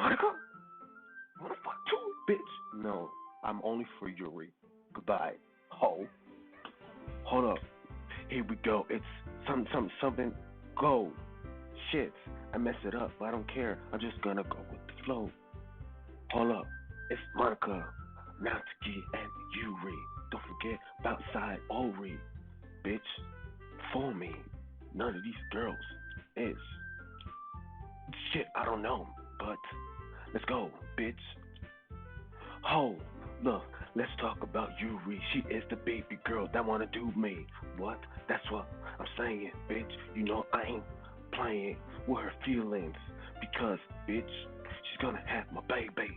Monica? You wanna fuck too, bitch? No, I'm only for Yuri. Goodbye, ho. Hold up. Here we go. It's something. Go. Shit. I messed it up, but I don't care. I'm just gonna go with the flow. Hold up. It's Monica, Natsuki, and Yuri. Don't forget about Sayori, bitch. For me, none of these girls is shit. I don't know, but let's go, bitch. Oh, look, let's talk about Yuri. She is the baby girl that wanna do me. What? That's what I'm saying, bitch. You know I ain't playing with her feelings because, bitch, she's gonna have my babies.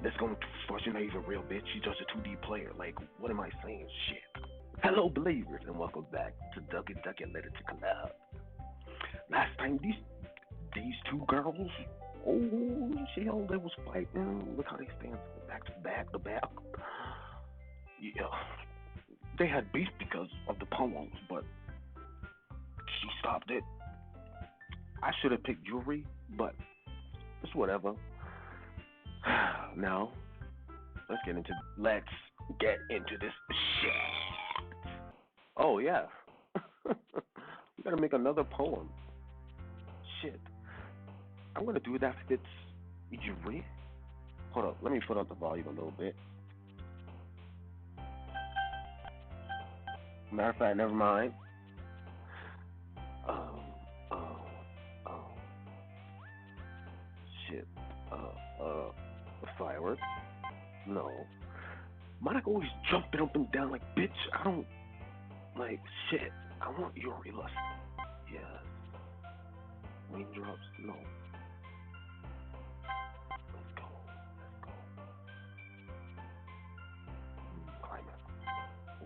That's going too far. She's not even real, bitch. She's just a 2D player. Like, what am I saying? Shit. Hello, believers, and welcome back to Ducky Ducky Letter to Collab. Last time, these two girls, oh, shit, they was fighting. Look how they stand back to back to back. Yeah, they had beef because of the poems, but she stopped it. I should have picked Yuri, but it's whatever. Now, let's get into this shit. Oh yeah, we gotta make another poem. Shit, I'm gonna do that if it's Yuri. Hold up, let me put up the volume a little bit. Matter of fact, never mind. Um, oh, oh, shit. Fireworks? No. Monica always jumping up and down like, bitch, I don't, like, shit. I want Yuri lust. Yes. Raindrops? No. Let's go. Let's go. Climax.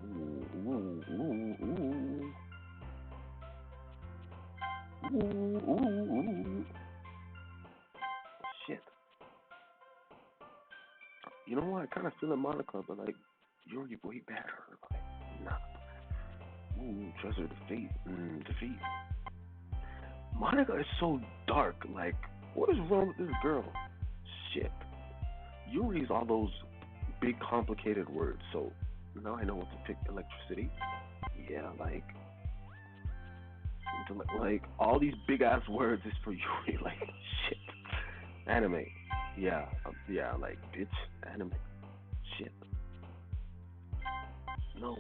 Ooh, ooh, ooh, ooh. Ooh, ooh, ooh. Shit. You know what? I kind of feel Monica, but like, Yuri way better. Like, nah. Ooh, treasure defeat. Defeat. Monica is so dark. Like, what is wrong with this girl? Shit. Yuri's all those big, complicated words. So now I know what to pick. Electricity. Yeah, like all these big ass words is for Yuri. Like, shit. Anime. Yeah, yeah. Like, bitch. Anime. Shit. No.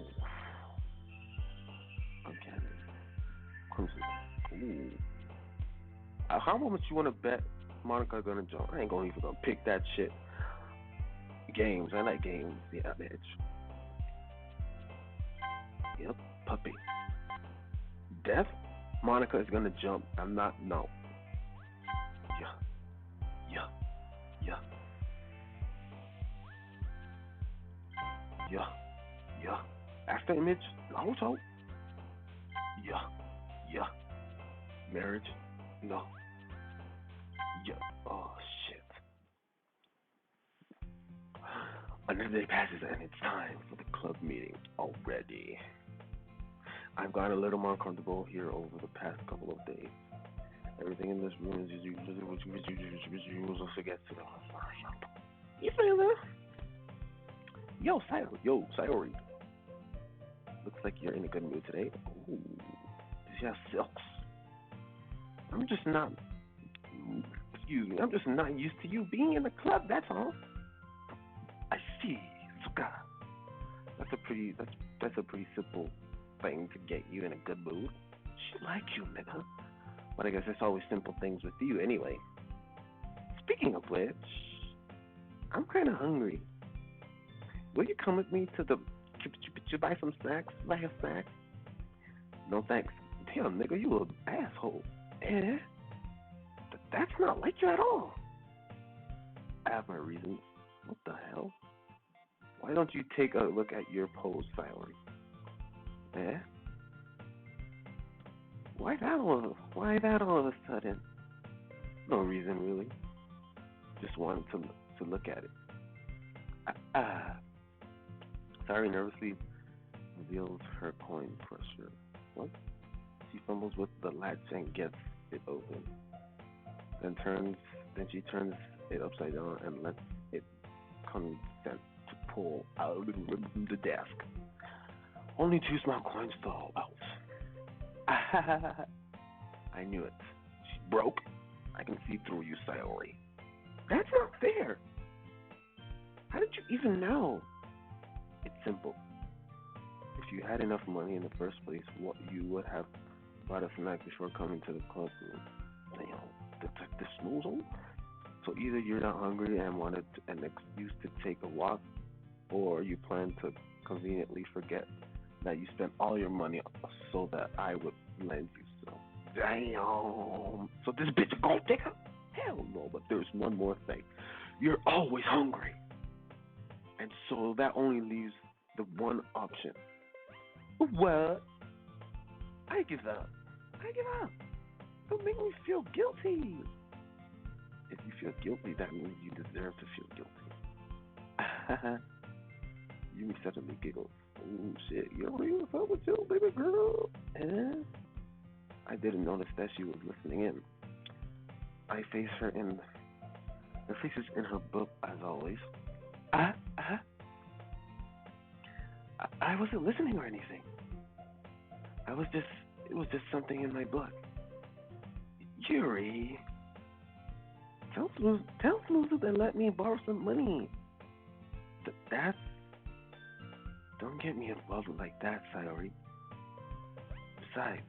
Okay. Crimson. Ooh. How much you want to bet Monica gonna jump? I ain't gonna even gonna pick that shit. Games. I like games. Yeah, bitch. Yep. Puppy. Death. Monica is gonna jump. I'm not. No. Yeah. Yeah. Yeah. Yeah. Yeah. After image. Naruto. Yeah. Yeah. Marriage. No. Yeah. Oh shit. Another day passes and it's time for the club meeting already. I've gotten a little more comfortable here over the past couple of days. Everything in this room is usual forgets to the You feel that? Sayori. Looks like you're in a good mood today. Ooh, this has silks. I'm just not. Excuse me. I'm just not used to you being in the club. That's all. I see, Suka. That's a pretty simple thing to get you in a good mood. She like you, nigga. But I guess it's always simple things with you anyway. Speaking of which, I'm kind of hungry. Will you come with me to buy some snacks? Buy a snack? No thanks. Damn, nigga, you an asshole. Eh? That's not like you at all. I have my reasons. What the hell? Why don't you take a look at your pose, Sayori? Eh? Why that all of a sudden? No reason really. Just wanted to look at it. Ah. Sayori nervously reveals her coin crusher. What? She fumbles with the latch and gets it open. Then she turns it upside down and lets it consent to pull out of the desk. Only two small coins fall out. I knew it. She's broke. I can see through you, Sayori. That's not fair. How did you even know? It's simple. If you had enough money in the first place, what you would have bought a snack before coming to the club room. The disposal. So either you're not hungry and wanted an excuse to take a walk, or you plan to conveniently forget that you spent all your money so that I would lend you some. Damn. So this bitch a gold digger? Hell no, but there's one more thing. You're always hungry. And so that only leaves the one option. What? I give up. I give up. Don't make me feel guilty. If you feel guilty, that means you deserve to feel guilty. Yumi suddenly giggles. Oh shit, you already what's up with you, baby girl? Eh? I didn't notice that she was listening in. I face her in her face is in her book as always. Uh, uh, I wasn't listening or anything. It was just something in my book. Yuri, tell Smoothie to let me borrow some money. That's don't get me involved like that, Sayori. Besides,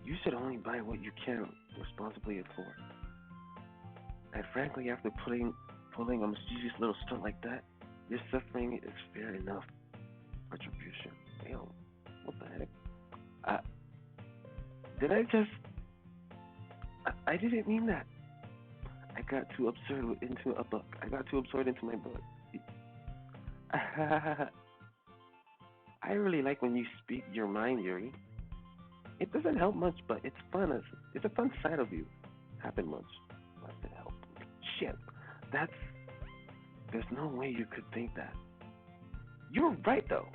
you should only buy what you can responsibly afford. And frankly, after pulling a mischievous little stunt like that, your suffering is fair enough. Retribution. Damn, what the heck? Uh, did I just? I didn't mean that. I got too absurd into a book. I got too absorbed into my book. I really like when you speak your mind, Yuri. It doesn't help much, but it's fun. It's a fun side of you. Happen much. Does it help? Shit. That's. There's no way you could think that. You're right, though.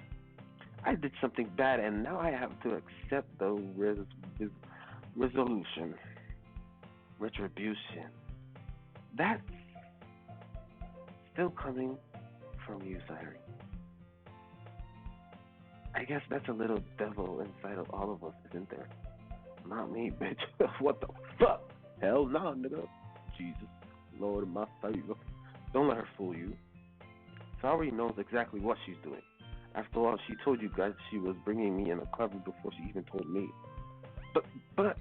I did something bad, and now I have to accept the resolution. Retribution. That's still coming from you, Sayori. I guess that's a little devil inside of all of us, isn't there? Not me, bitch. What the fuck? Hell no, nigga. Jesus, Lord of my favor. Don't let her fool you. Sayori knows exactly what she's doing. After all, she told you guys she was bringing me in a cover before she even told me. But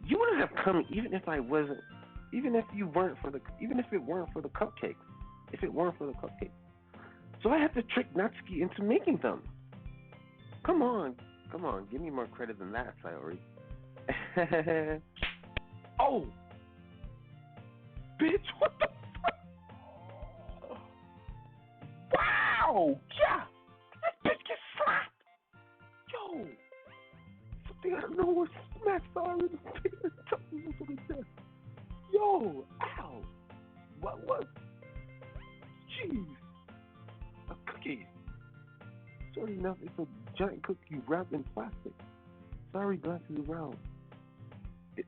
you wouldn't have come even if I wasn't, even if you weren't for the, even if it weren't for the cupcakes, if it weren't for the cupcakes. So I had to trick Natsuki into making them. Come on, give me more credit than that, Sayori. Oh, bitch, what the fuck? Wow, yeah, this bitch gets slapped. Yo, something I don't know what smack Sayori in the face. Tell me what it says. Yo, ow, what was? Jeez. A cookie. Sure enough, it's a giant cookie wrapped in plastic. Sorry, glasses around. It,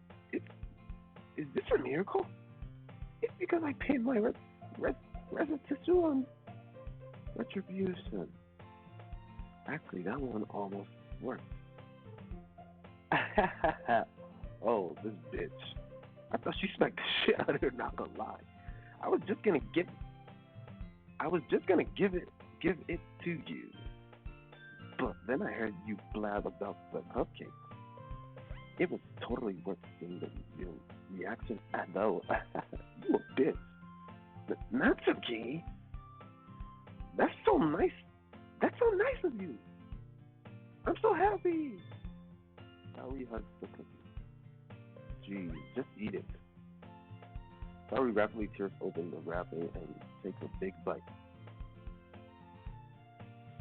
is this a miracle? It's because I paid my restitution on retribution. Actually, that one almost worked. Oh, this bitch. I thought she smacked the shit out of her, not gonna lie. I was just gonna give it to you. But then I heard you blab about the cupcakes. It was totally worth seeing your reaction. I know. You a bitch. Natsuki? That's so nice. That's so nice of you. I'm so happy. Saori hugs the cookie. Jeez, just eat it. Saori rapidly tears open the wrapping and takes a big bite.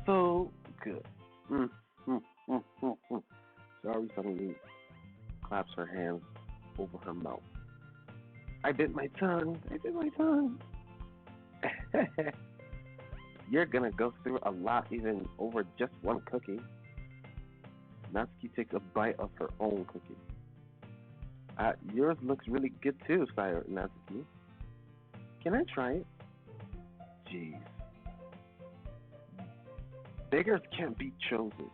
So good. Mm, mm, mm, mm, mm. Saori suddenly claps her hands over her mouth. I bit my tongue. You're gonna go through a lot even over just one cookie. Natsuki takes a bite of her own cookie. Yours looks really good too, Sayori Natsuki. Can I try it? Jeez. Beggars can't be choosers.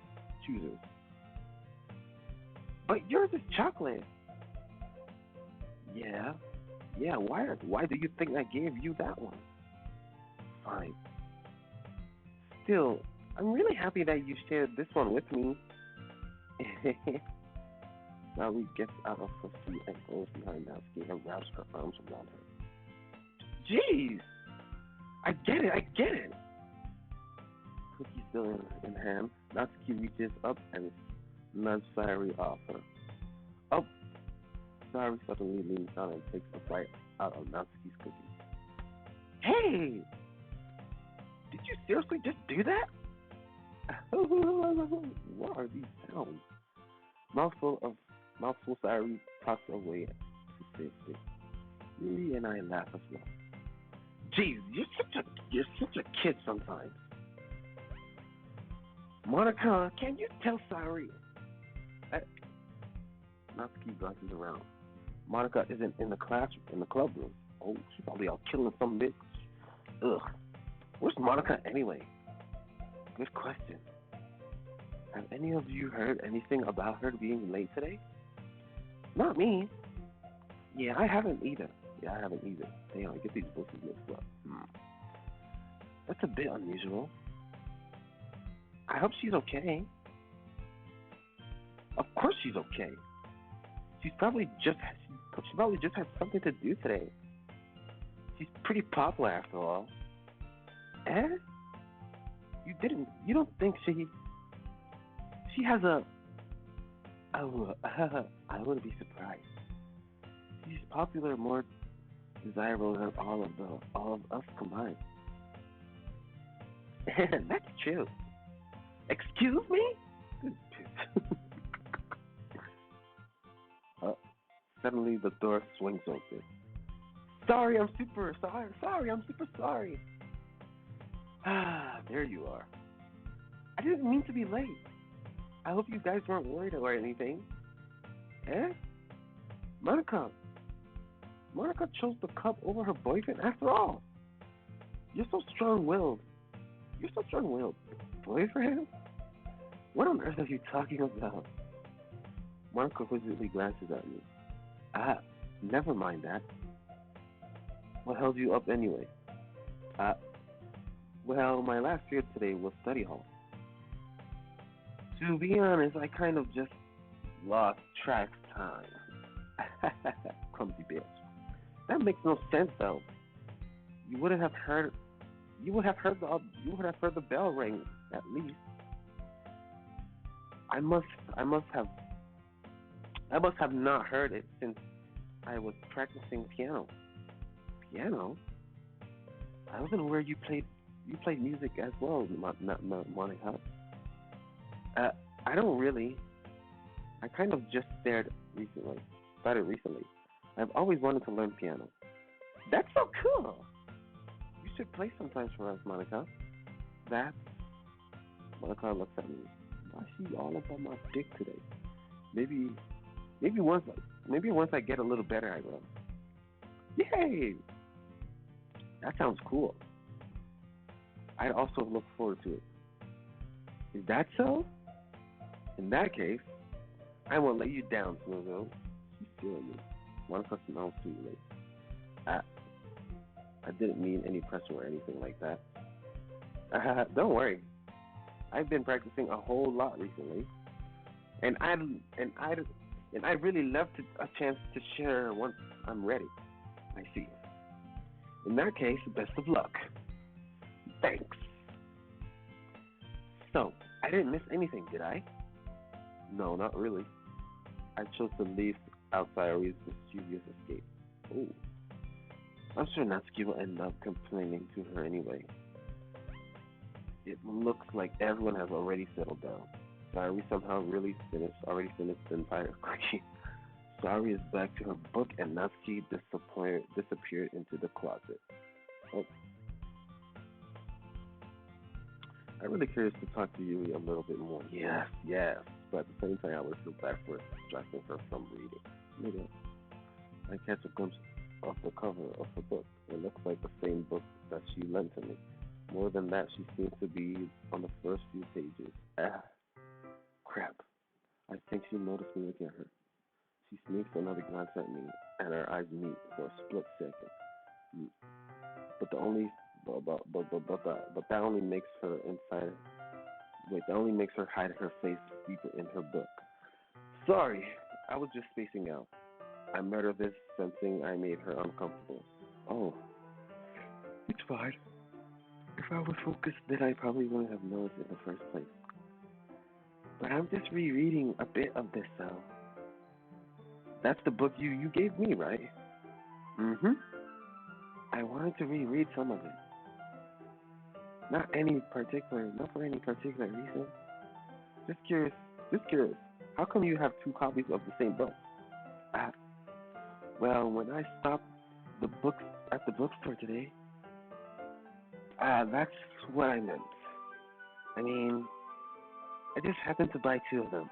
But yours is chocolate. Yeah. Yeah, why do you think I gave you that one? Fine. Still, I'm really happy that you shared this one with me. Sally gets out of her seat and goes behind Natsuki and wraps her arms around her. Jeez! I get it. Cookie still in hand, Natsuki reaches up and nudges Sayori off her. Oh, Sayori suddenly leans down and takes a bite out of Natsuki's cookie. Hey! Did you seriously just do that? What are these sounds? Mouthful Sayori tossed away to safety. Yuri and I laugh as well. Jeez, you're such a kid sometimes. Monica, can you tell Sayori? Natsuki glances around. Monica isn't in the club room. Oh, she's probably out killing some bitch. Ugh. Where's Monica anyway? Good question. Have any of you heard anything about her being late today? Not me. Yeah, I haven't either. Damn, I get these voices mixed up. That's a bit unusual. I hope she's okay. Of course she's okay. She probably just had something to do today. She's pretty popular after all. Eh? You don't think she has a oh I wouldn't be surprised. She's popular, more desirable than all of us combined. That's true. Excuse me? uh, Suddenly the door swings open. Sorry, I'm super sorry. Ah, there you are. I didn't mean to be late. I hope you guys weren't worried or anything. Eh? Monica. Monica chose the cup over her boyfriend after all. You're so strong-willed. Boyfriend? What on earth are you talking about? Monica quizzically glances at me. Never mind that. What held you up anyway? Well, my last period today was study hall. To be honest, I kind of just lost track of time. Clumsy bitch. That makes no sense though. You would have heard the bell ring at least. I must have not heard it since I was practicing piano. Piano? I wasn't aware you played music as well, Monica. I don't really. I kind of just started recently. I've always wanted to learn piano. That's so cool. You should play sometimes for us, Monica. That's Monica looks at me. Why is she all up on my dick today? Maybe once I get a little better, I will. Yay! That sounds cool. I'd also look forward to it. Is that so? In that case, I won't let you down, Smoothville. She's feeling me. Monica smells sweetly. I didn't mean any pressure or anything like that. Don't worry. I've been practicing a whole lot recently, and I'd really love a chance to share once I'm ready. I see. In that case, best of luck. Thanks. So, I didn't miss anything, did I? No, not really. I chose to leave out Sayori's mischievous escape. Oh. I'm sure Natsuki will end up complaining to her anyway. It looks like everyone has already settled down. Sayori somehow already finished the entire cookie. Sayori is back to her book and Natsuki disappeared into the closet. Oh. I'm really curious to talk to Yui a little bit more. Yes. But at the same time, I would feel bad for distracting her from reading. Maybe. I catch a glimpse of the cover of the book. It looks like the same book that she lent to me. More than that, she seems to be on the first few pages. Ah, crap. I think she noticed me looking at her. She sneaks another glance at me, and our eyes meet for a split second. Mm, But the only, but that only makes her inside. Wait, that only makes her hide her face deeper in her book. Sorry, I was just spacing out. I murdered this, sensing I made her uncomfortable. Oh, it's fine. If I was focused, then I probably wouldn't have noticed in the first place. But I'm just rereading a bit of this. That's the book you gave me, right? Mm-hmm. I wanted to reread some of it. Not for any particular reason. Just curious. Just curious. How come you have two copies of the same book? Uh, well, when I stopped the books at the bookstore today, that's what I meant. I mean, I just happened to buy two of them.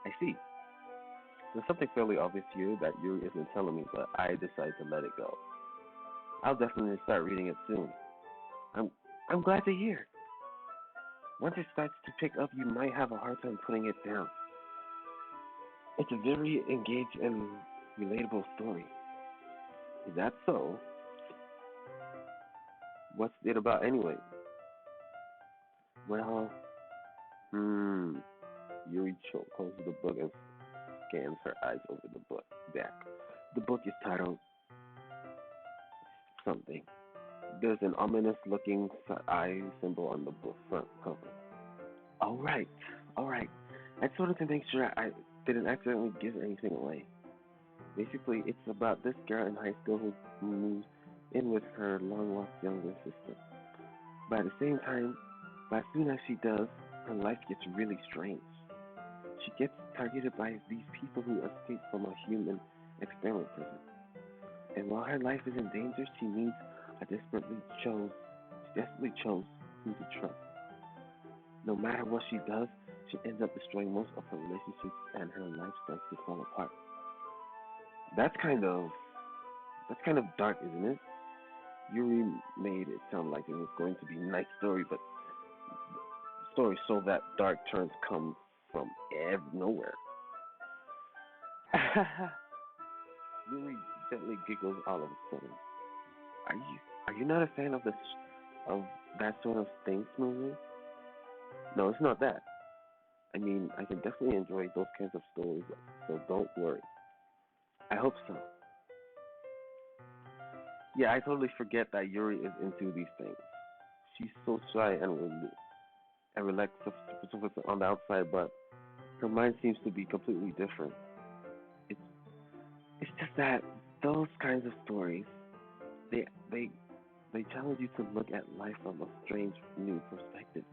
I see. There's something fairly obvious here that Yuri isn't telling me, but I decide to let it go. I'll definitely start reading it soon. I'm I'm glad to hear. Once it starts to pick up, you might have a hard time putting it down. It's a very engaged and relatable story. Is that so? What's it about anyway? Well, hmm. Yuri closes the book and scans her eyes over the book back. The book is titled something. There's an ominous looking eye symbol on the book front cover. All right, all right. I just wanted to make sure I didn't accidentally give anything away. Basically, it's about this girl in high school who moves in with her long lost younger sister. But at the same time, but as soon as she does, her life gets really strange. She gets targeted by these people who escaped from a human experiment prison. And while her life is in danger, she desperately chose who to trust. No matter what she does, she ends up destroying most of her relationships and her life starts to fall apart. That's kind of that's kind of dark, isn't it? Yuri made it sound like it was going to be a nice story, but stories so that dark turns come from nowhere. Yuri gently giggles all of a sudden. Are you are you not a fan of of that sort of things movie? No, it's not that. I mean, I can definitely enjoy those kinds of stories, so don't worry. I hope so. Yeah, I totally forget that Yuri is into these things. She's so shy and relaxed on the outside, but her mind seems to be completely different. It's it's just that those kinds of stories, they they they challenge you to look at life from a strange new perspective.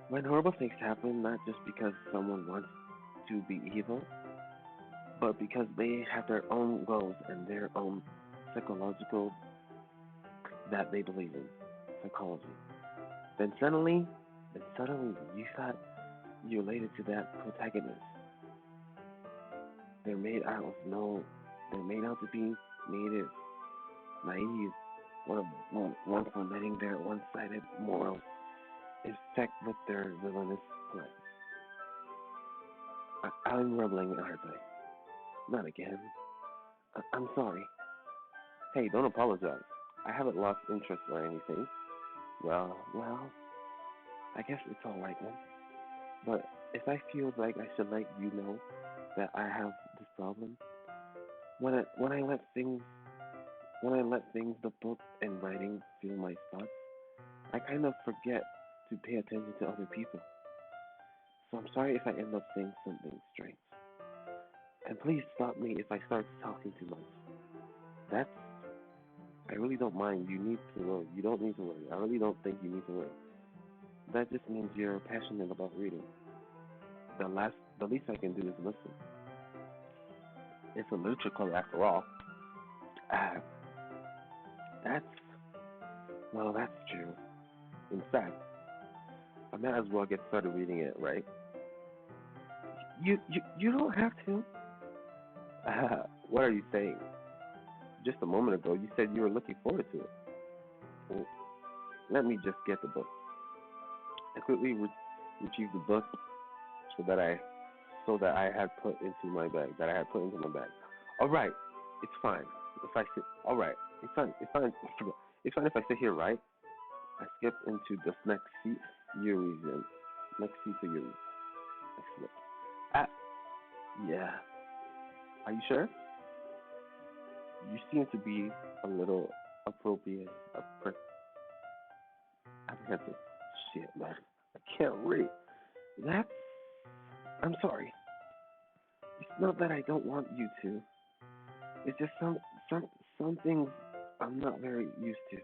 When horrible things happen, not just because someone wants to be evil, but because they have their own goals and their own psychological that they believe in psychology. Then suddenly, then suddenly you thought you related to that protagonist. They're made out of no, they're made out to be native, naive, one for letting their one-sided morals infect with their villainous plans. I'm rumbling, aren't I? Not again. I'm sorry. Hey, don't apologize. I haven't lost interest or anything. Well, I guess it's all right then. But if I feel like I should let you know that I have this problem, when I let things, the book and writing fill my thoughts, I kind of forget to pay attention to other people. So I'm sorry if I end up saying something strange. And please stop me if I start talking too much. That's I really don't mind. You need to worry. You don't need to worry. I really don't think you need to worry. That just means you're passionate about reading. The least I can do is listen. It's a literature club after all. Ah, that's that's true. In fact, I might as well get started reading it, right? You don't have to. What are you saying? Just a moment ago, you said you were looking forward to it. Well, let me just get the book. I quickly retrieved the book so that I I had put into my bag. That I had put into my bag. All right, it's fine. If I sit, all right, it's fine. It's fine. It's fine if I sit here, right? I skip into the next seat, Yuri's in. Next seat to Yuri. I slip. Ah, yeah. Are you sure? You seem to be a little appropriate, apprehensive. Shit, man. I can't read. That's. I'm sorry. It's not that I don't want you to. It's just some things I'm not very used to.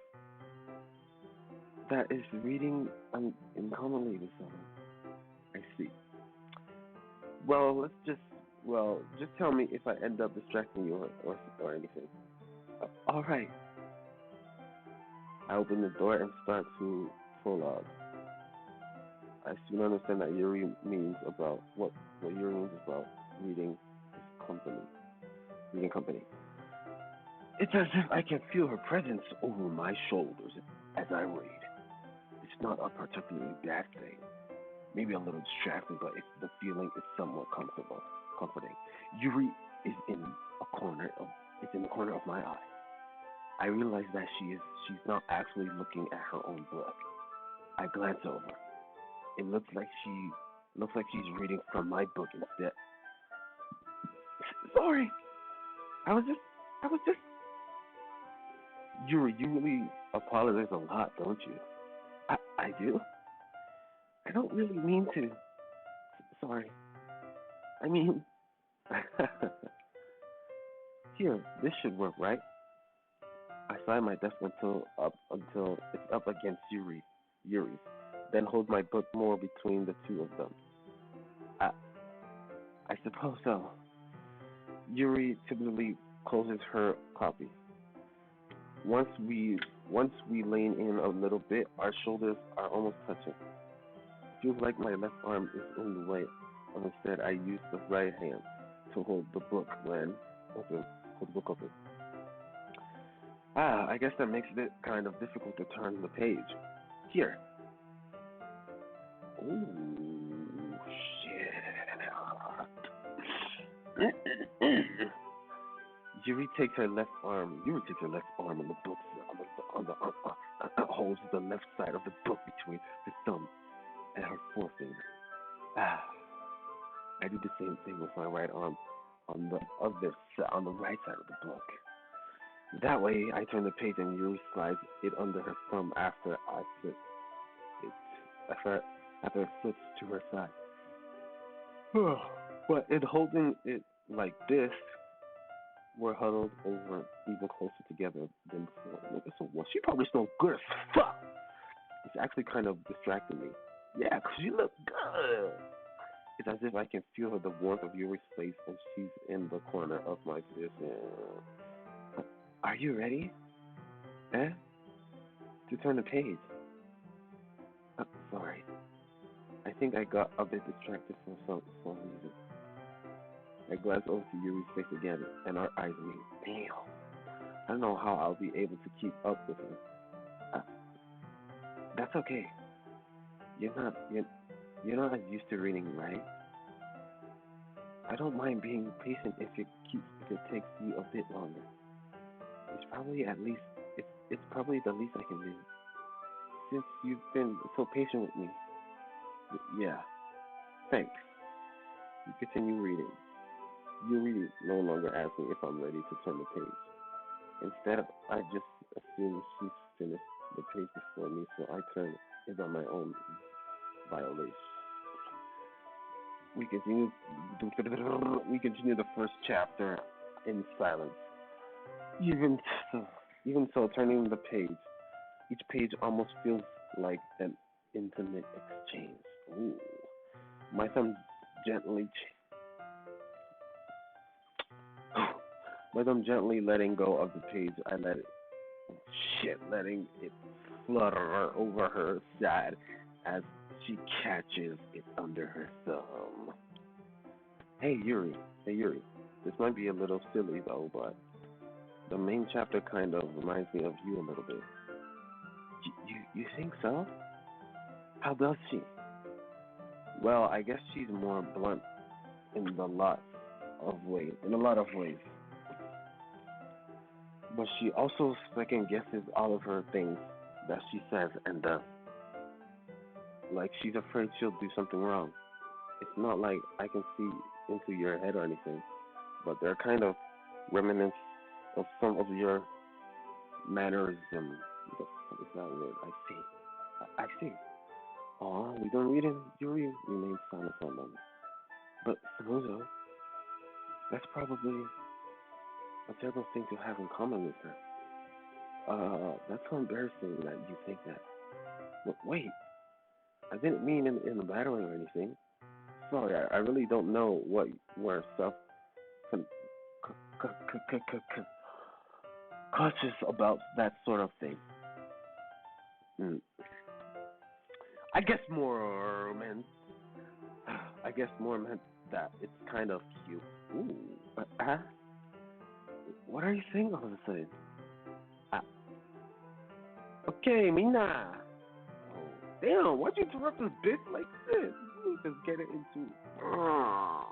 That is reading uncommonly with someone. I see. Well, just tell me if I end up distracting you or anything. All right. I open the door and start to prologue. I soon understand that Yuri means about what Yuri means about reading his company, reading company. It's as if I can feel her presence over my shoulders as I read. It's not a particularly bad thing. Maybe a little distracting, but the feeling is somewhat comforting. Yuri is in a corner of is in the corner of my eye. I realize that she's not actually looking at her own book. I glance over. It looks like she's reading from my book instead. Sorry, I was just Yuri. You really apologize a lot, don't you? I do. I don't really mean to. Sorry. I mean, here, this should work, right? I slide my desk until it's up against Yuri's, then hold my book more between the two of them. I I suppose so. Yuri typically closes her copy. Once we lean in a little bit, our shoulders are almost touching. It feels like my left arm is in the way. Instead, I use the right hand to hold the book open. Hold the book open. I guess that makes it kind of difficult to turn the page. Here. Ooh, shit. Yuri takes her left arm on the book, holds the left side of the book between her thumb and her forefinger. Ah, I do the same thing with my right arm on the right side of the book. That way, I turn the page and Yuri slides it under her thumb it after after it flips to her side. But in holding it like this, we're huddled over even closer together than before. Look, so well, she probably smells good as fuck. It's actually kind of distracting me. Yeah, 'cause she look good. It's as if I can feel the warmth of Yuri's face and she's in the corner of my fist. Are you ready? Eh? To turn the page. Sorry. I think I got a bit distracted for some reason. I glance over to Yuri's face again, and our eyes meet. Damn. I don't know how I'll be able to keep up with her. Uh, that's okay. You're not you're, you're not as used to reading, right? I don't mind being patient if it takes you a bit longer. It's probably at least it's probably the least I can do. Since you've been so patient with me. Yeah. Thanks. You continue reading. Yuri no longer asks me if I'm ready to turn the page. Instead, I just assume she's finished the page before me, so I turn it on my own violation. We continue. We continue the first chapter in silence. Even so, even so, turning the page, each page almost feels like an intimate exchange. Ooh. My thumb gently, my thumb gently letting go of the page. I let it, letting it flutter over her side as she catches it under her thumb. Hey Yuri, hey Yuri, this might be a little silly though, but the main chapter kind of reminds me of you a little bit. You think so? How does she? Well, I guess she's more blunt in a lot of ways. But she also second guesses all of her things that she says and does. Like she's afraid she'll do something wrong. It's not like I can see into your head or anything, but they're kind of remnants of some of your mannerism. The fuck is that word? I see. I see. Oh, we don't read it. Yuri remains silent for a moment. But Samuzo, that's probably a terrible thing to have in common with her. That's so embarrassing that you think that. But wait, I didn't mean in a bad way or anything. Sorry, I really don't know what were self con- cautious about that sort of thing. Mm. I guess more meant. I guess more meant that it's kind of cute. Ooh, what are you saying all of a sudden? Uh, okay, Mina. Oh, damn, why'd you interrupt this bitch like this? You need to get it into. Oh,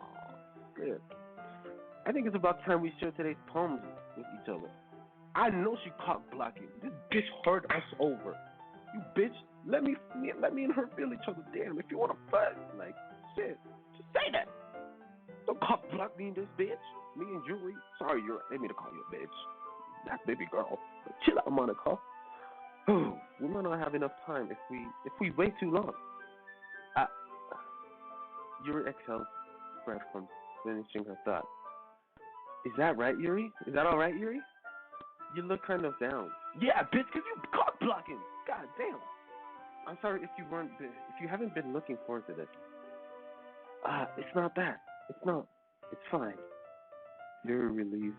shit. I think it's about time we share today's poems with each other. I know she cock blocking. This bitch heard us over. You bitch, let me and her feel each other. Damn, if you wanna fuck, like shit, just say that. Don't cock block me and this bitch. Me and Julie. Sorry, you're. They mean to call you a bitch. That's baby girl. But chill out, Monica. We might not have enough time if we wait too long. Uh, Yuri exhales breath from finishing her thought. Is that right, Yuri? Is that all right, Yuri? You look kind of down. Yeah, bitch, 'cause you cock blocking. God damn. I'm sorry if you haven't been looking forward to this. It's not that. It's not. It's fine. Yuri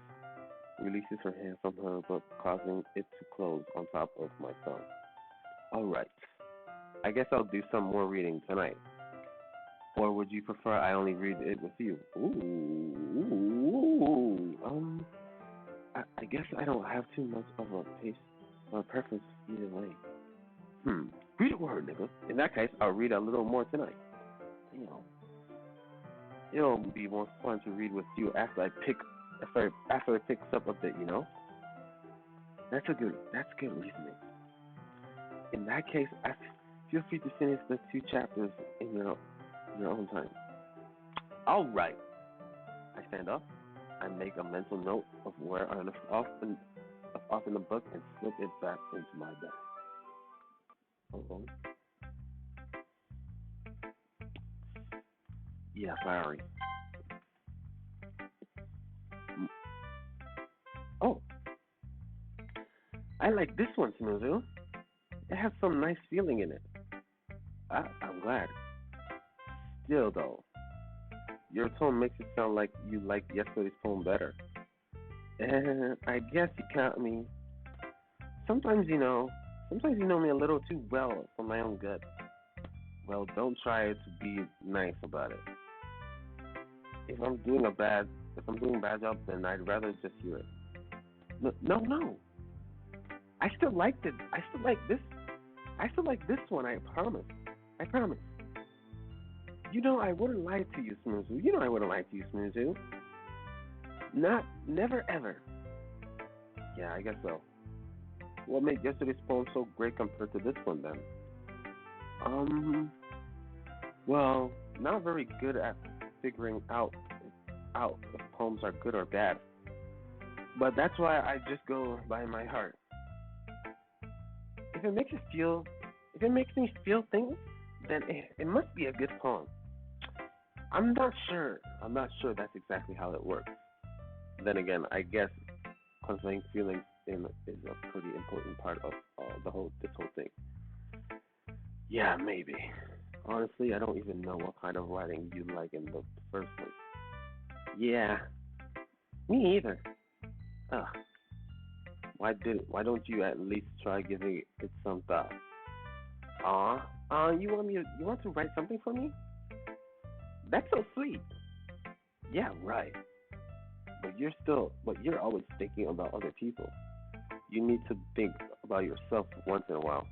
releases her hand from her, but causing it to close on top of my thumb. All right. I guess I'll do some more reading tonight. Or would you prefer I only read it with you? Ooh. I guess I don't have too much of a pace or preference either way. Read a word, nigga. In that case, I'll read a little more tonight. You know, it'll be more fun to read with you after it picks up a bit. You know, that's good reasoning. In that case, feel free to finish the 2 chapters in your own time. All right. I stand up. I make a mental note of where I left off in the book and slip it back into my bag. Uh-oh. Yeah, Larry. Oh, I like this one, Smizu. It has some nice feeling in it. I'm glad. Still, though, your tone makes it sound like you liked yesterday's poem better. And I guess you count me. Sometimes you know me a little too well for my own good. Well, don't try to be nice about it. If I'm doing a bad job, then I'd rather just hear it. No. I still liked it. I still like this. I still like this one. I promise. I promise. I wouldn't lie to you, Smoozu. I wouldn't lie to you, Smoozu. Never ever. Yeah, I guess so. What made yesterday's poem so great compared to this one then? Well, not very good at figuring out if poems are good or bad. But that's why I just go by my heart. If it makes me feel things, then it must be a good poem. I'm not sure. That's exactly how it works. Then again, I guess conveying feelings is a pretty important part of this whole thing. Yeah, maybe. Honestly, I don't even know what kind of writing you like in the first place. Yeah, me either. Ugh. Why don't you at least try giving it some thought? You want to write something for me? That's so sweet. Yeah, right. But but you're always thinking about other people. You need to think about yourself once in a while.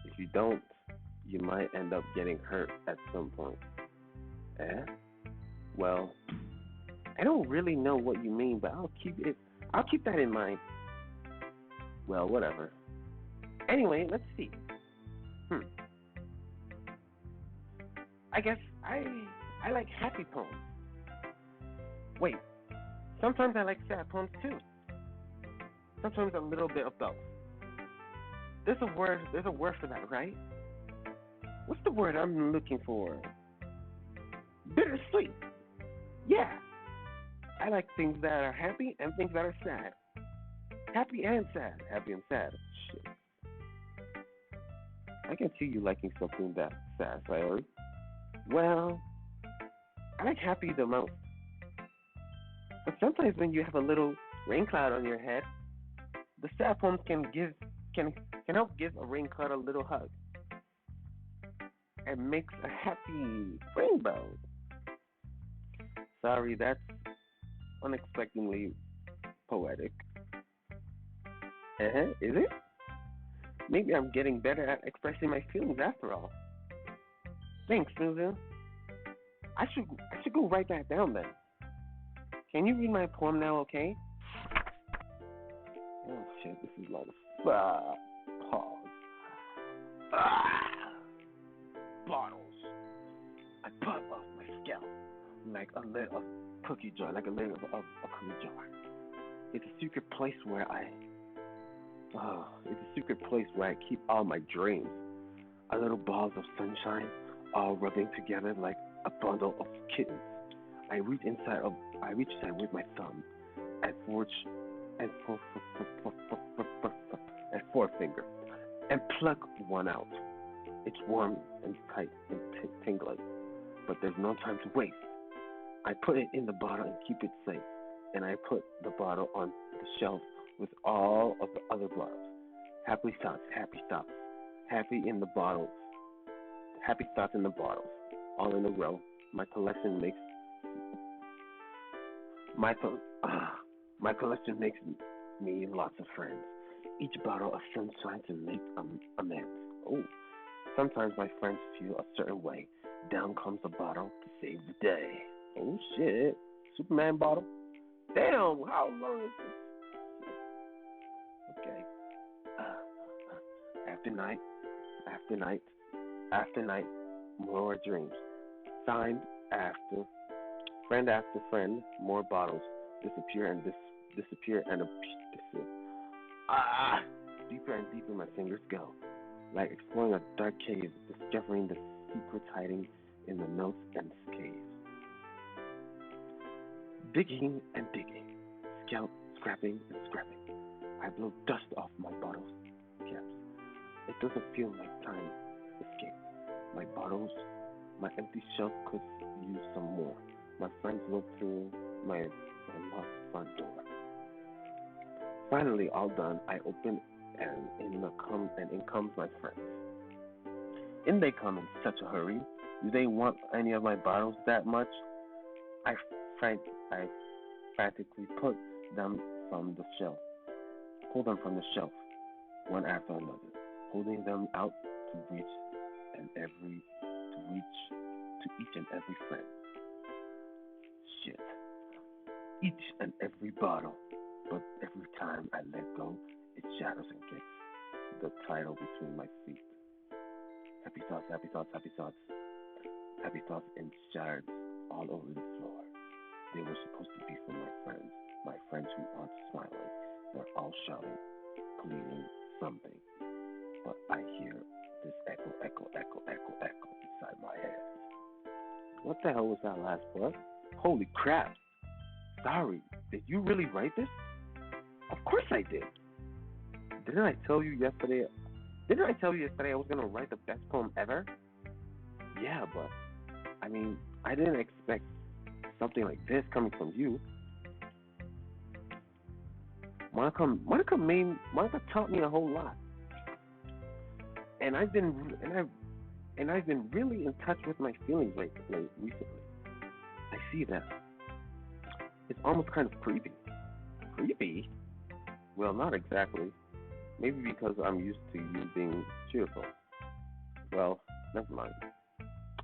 If you don't, you might end up getting hurt at some point. Eh? Well, I don't really know what you mean, but I'll keep that in mind. Well, whatever. Anyway, let's see. Hmm. I guess I like happy poems. Wait, sometimes I like sad poems too. Sometimes a little bit of both. There's a word for that, right? What's the word I'm looking for? Bittersweet. Yeah. I like things that are happy and things that are sad. Happy and sad. Happy and sad. Shit. I can see you liking something that's sad, Sayori. Well, I like happy the most. But sometimes when you have a little rain cloud on your head, the sad poems can can help give a rain cloud a little hug and makes a happy rainbow. Sorry, that's unexpectedly poetic. Is it? Maybe I'm getting better at expressing my feelings after all. Thanks, Susan. I should go write that down then. Can you read my poem now, okay? Oh shit, this is long. Pause. Ah, bottles. I pop off my scalp like a lid of cookie jar, like a lid of a cookie jar. It's a secret place where it's a secret place where I keep all my dreams. A little balls of sunshine, all rubbing together like a bundle of kittens. I reach inside with my thumb and forge and and forefinger and pluck one out. It's warm and tight and tingling, but there's no time to waste. I put it in the bottle and keep it safe, and I put the bottle on the shelf with all of the other bottles. Happy thoughts, happy in the bottles, happy thoughts in the bottles, all in a row. My collection makes my co- my collection makes me lots of friends. Each bottle of sunshine to make amends. Oh, sometimes my friends feel a certain way. Down comes a bottle to save the day. Oh shit, Superman bottle. Damn, how long is this? Okay. After night, after night, after night, more dreams. Signed after friend, more bottles disappear and disappear and disappear. Ah, deeper and deeper my fingers go, like exploring a dark cave, discovering the secrets hiding in the notes and caves. Digging and digging, scrapping and scrapping. I blow dust off my bottles caps. It doesn't feel like time escaped. My bottles, my empty shelf could use some more. My friends look through my locked front door. Finally, all done, I open and in comes my friends. In they come in such a hurry. Do they want any of my bottles that much? I I frantically them from the shelf, pull them from the shelf, one after another, holding them out to reach to each and every friend. Shit, each and every bottle, but every time I let go, it shatters and gets the title between my feet. Happy thoughts, happy thoughts, happy thoughts, happy thoughts, and shards all over the floor. They were supposed to be for my friends who aren't smiling. They're all shouting, pleading something. But I hear this echo, echo, echo, echo, echo inside my head. What the hell was that last part? Holy crap. Sorry, did you really write this? Of course I did. Didn't I tell you yesterday? Didn't I tell you yesterday I was gonna write the best poem ever? Yeah, but I mean, I didn't expect something like this coming from you. Monica taught me a whole lot, and I've been really in touch with my feelings recently. I see that. It's almost kind of creepy. Creepy? Well, not exactly. Maybe because I'm used to you being cheerful. Well, never mind.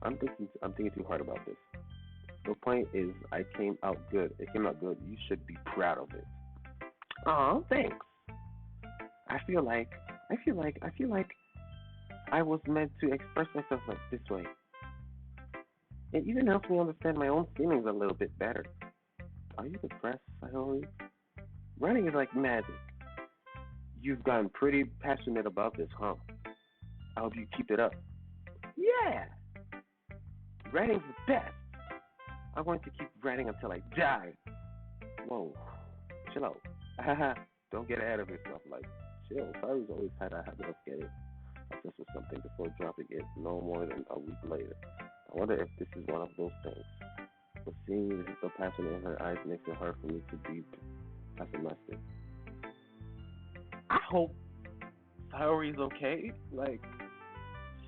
I'm thinking too hard about this. The point is, I came out good. It came out good. You should be proud of it. Aw, thanks. I feel like, I feel like I was meant to express myself like this way. It even helps me understand my own feelings a little bit better. Are you depressed, Sayori? Running is like magic. You've gotten pretty passionate about this, huh? I hope you keep it up. Yeah, writing's the best. I'm going to keep writing until I die. Whoa, chill out. Don't get ahead of yourself. Like, chill. Cyrus always had a habit of getting obsessed with something before dropping it no more than a week later. I wonder if this is one of those things. But seeing the passion in her eyes makes it hard for me to be pessimistic. I hope Sayori's okay. Like,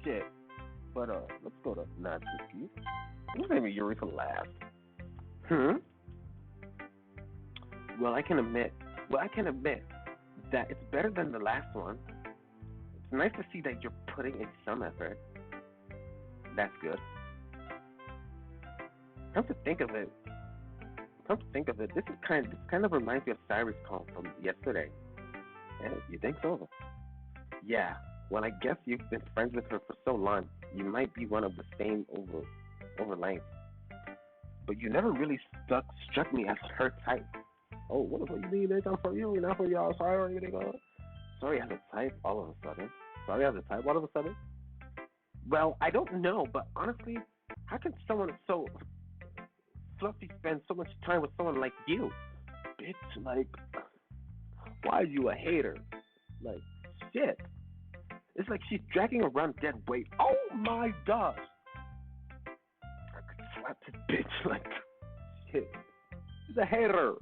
shit. But let's go to not tricky. What's maybe Eureka last? Hmm. Well, I can admit. Well, I can admit that it's better than the last one. It's nice to see that you're putting in some effort. That's good. Come to think of it, this kind of reminds me of Cyrus' poem from yesterday. Yeah, you think so? Yeah. Well, I guess you've been friends with her for so long, you might be one of the same over length. But you never really struck me as her type. Oh, what do you mean they come from you, not from y'all? Sorry, they go. Sorry, has a type all of a sudden. Sorry, has a type all of a sudden. Well, I don't know, but honestly, how can someone so fluffy spend so much time with someone like you? Bitch, like, why are you a hater? Like, shit. It's like she's dragging around dead weight. Oh my gosh. I could slap this bitch like, shit. She's a hater.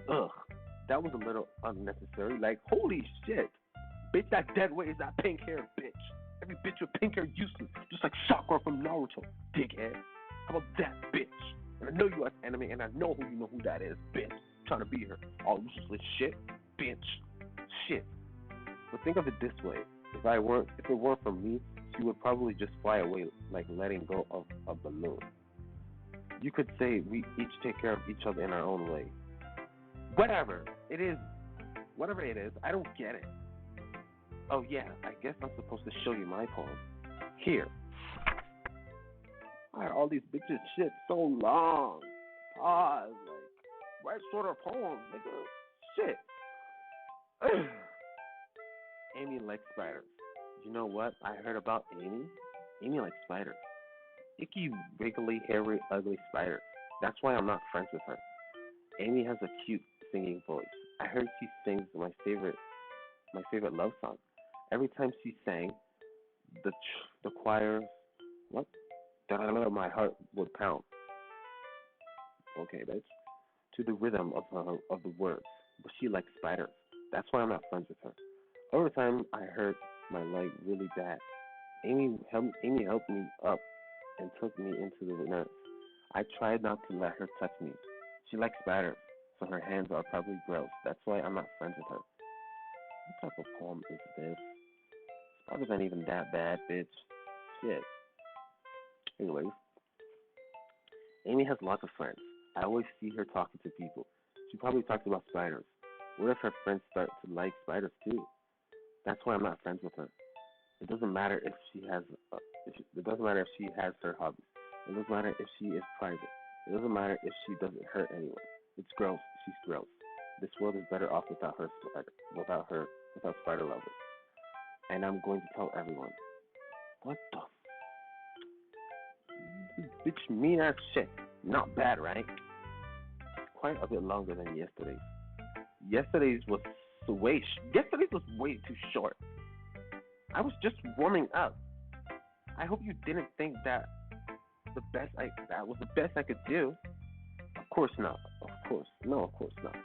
Ugh, that was a little unnecessary. Like, holy shit. Bitch, that dead weight is that pink hair, bitch. Every bitch with pink hair useless, just like Sakura from Naruto, dickhead. How about that, bitch? And I know you have anime, and I know who that is, bitch. Trying to be her, all useless shit, bitch, shit. But think of it this way: if it weren't for me, she would probably just fly away, like letting go of a balloon. You could say we each take care of each other in our own way. Whatever it is, whatever it is, I don't get it. Oh yeah, I guess I'm supposed to show you my poem. Here. Why are all these bitches shit so long? Pause, like, write shorter poems, nigga. Shit. Amy likes spiders. You know what I heard about Amy? Amy likes spiders. Icky, wriggly, hairy, ugly spiders. That's why I'm not friends with her. Amy has a cute singing voice. I heard she sings my favorite love song. Every time she sang, the choir, what? My heart would pound. Okay, bitch. To the rhythm of the words. But she likes spiders. That's why I'm not friends with her. Over time, I hurt my leg really bad. Amy helped me up and took me into the nurse. I tried not to let her touch me. She likes spiders, so her hands are probably gross. That's why I'm not friends with her. What type of poem is this? Spiders ain't even that bad, bitch. Shit. Anyways, Amy has lots of friends. I always see her talking to people. She probably talks about spiders. What if her friends start to like spiders too? That's why I'm not friends with her. It doesn't matter if she has. It doesn't matter if she has her hobbies. It doesn't matter if she is private. It doesn't matter if she doesn't hurt anyone. It's gross. She's gross. This world is better off without her spider. Without spider lovers. And I'm going to tell everyone. What the bitch mean ass shit? Not bad, right? Quite a bit longer than yesterday's. Yesterday's was way too short. I was just warming up. I hope you didn't think that that was the best I could do. Of course not. Of course. No, of course not.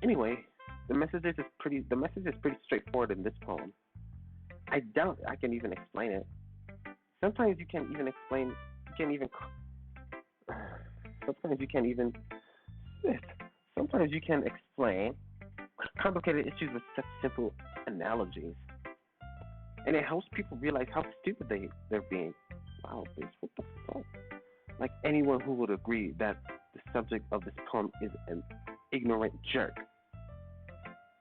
Anyway, the message is pretty straightforward in this poem. I doubt I can even explain it. Sometimes you can't even explain you can't even sometimes you can't even sometimes you can explain complicated issues with such simple analogies, and it helps people realize how stupid they're being. Wow, bitch, what the fuck? Like anyone who would agree that the subject of this poem is an ignorant jerk.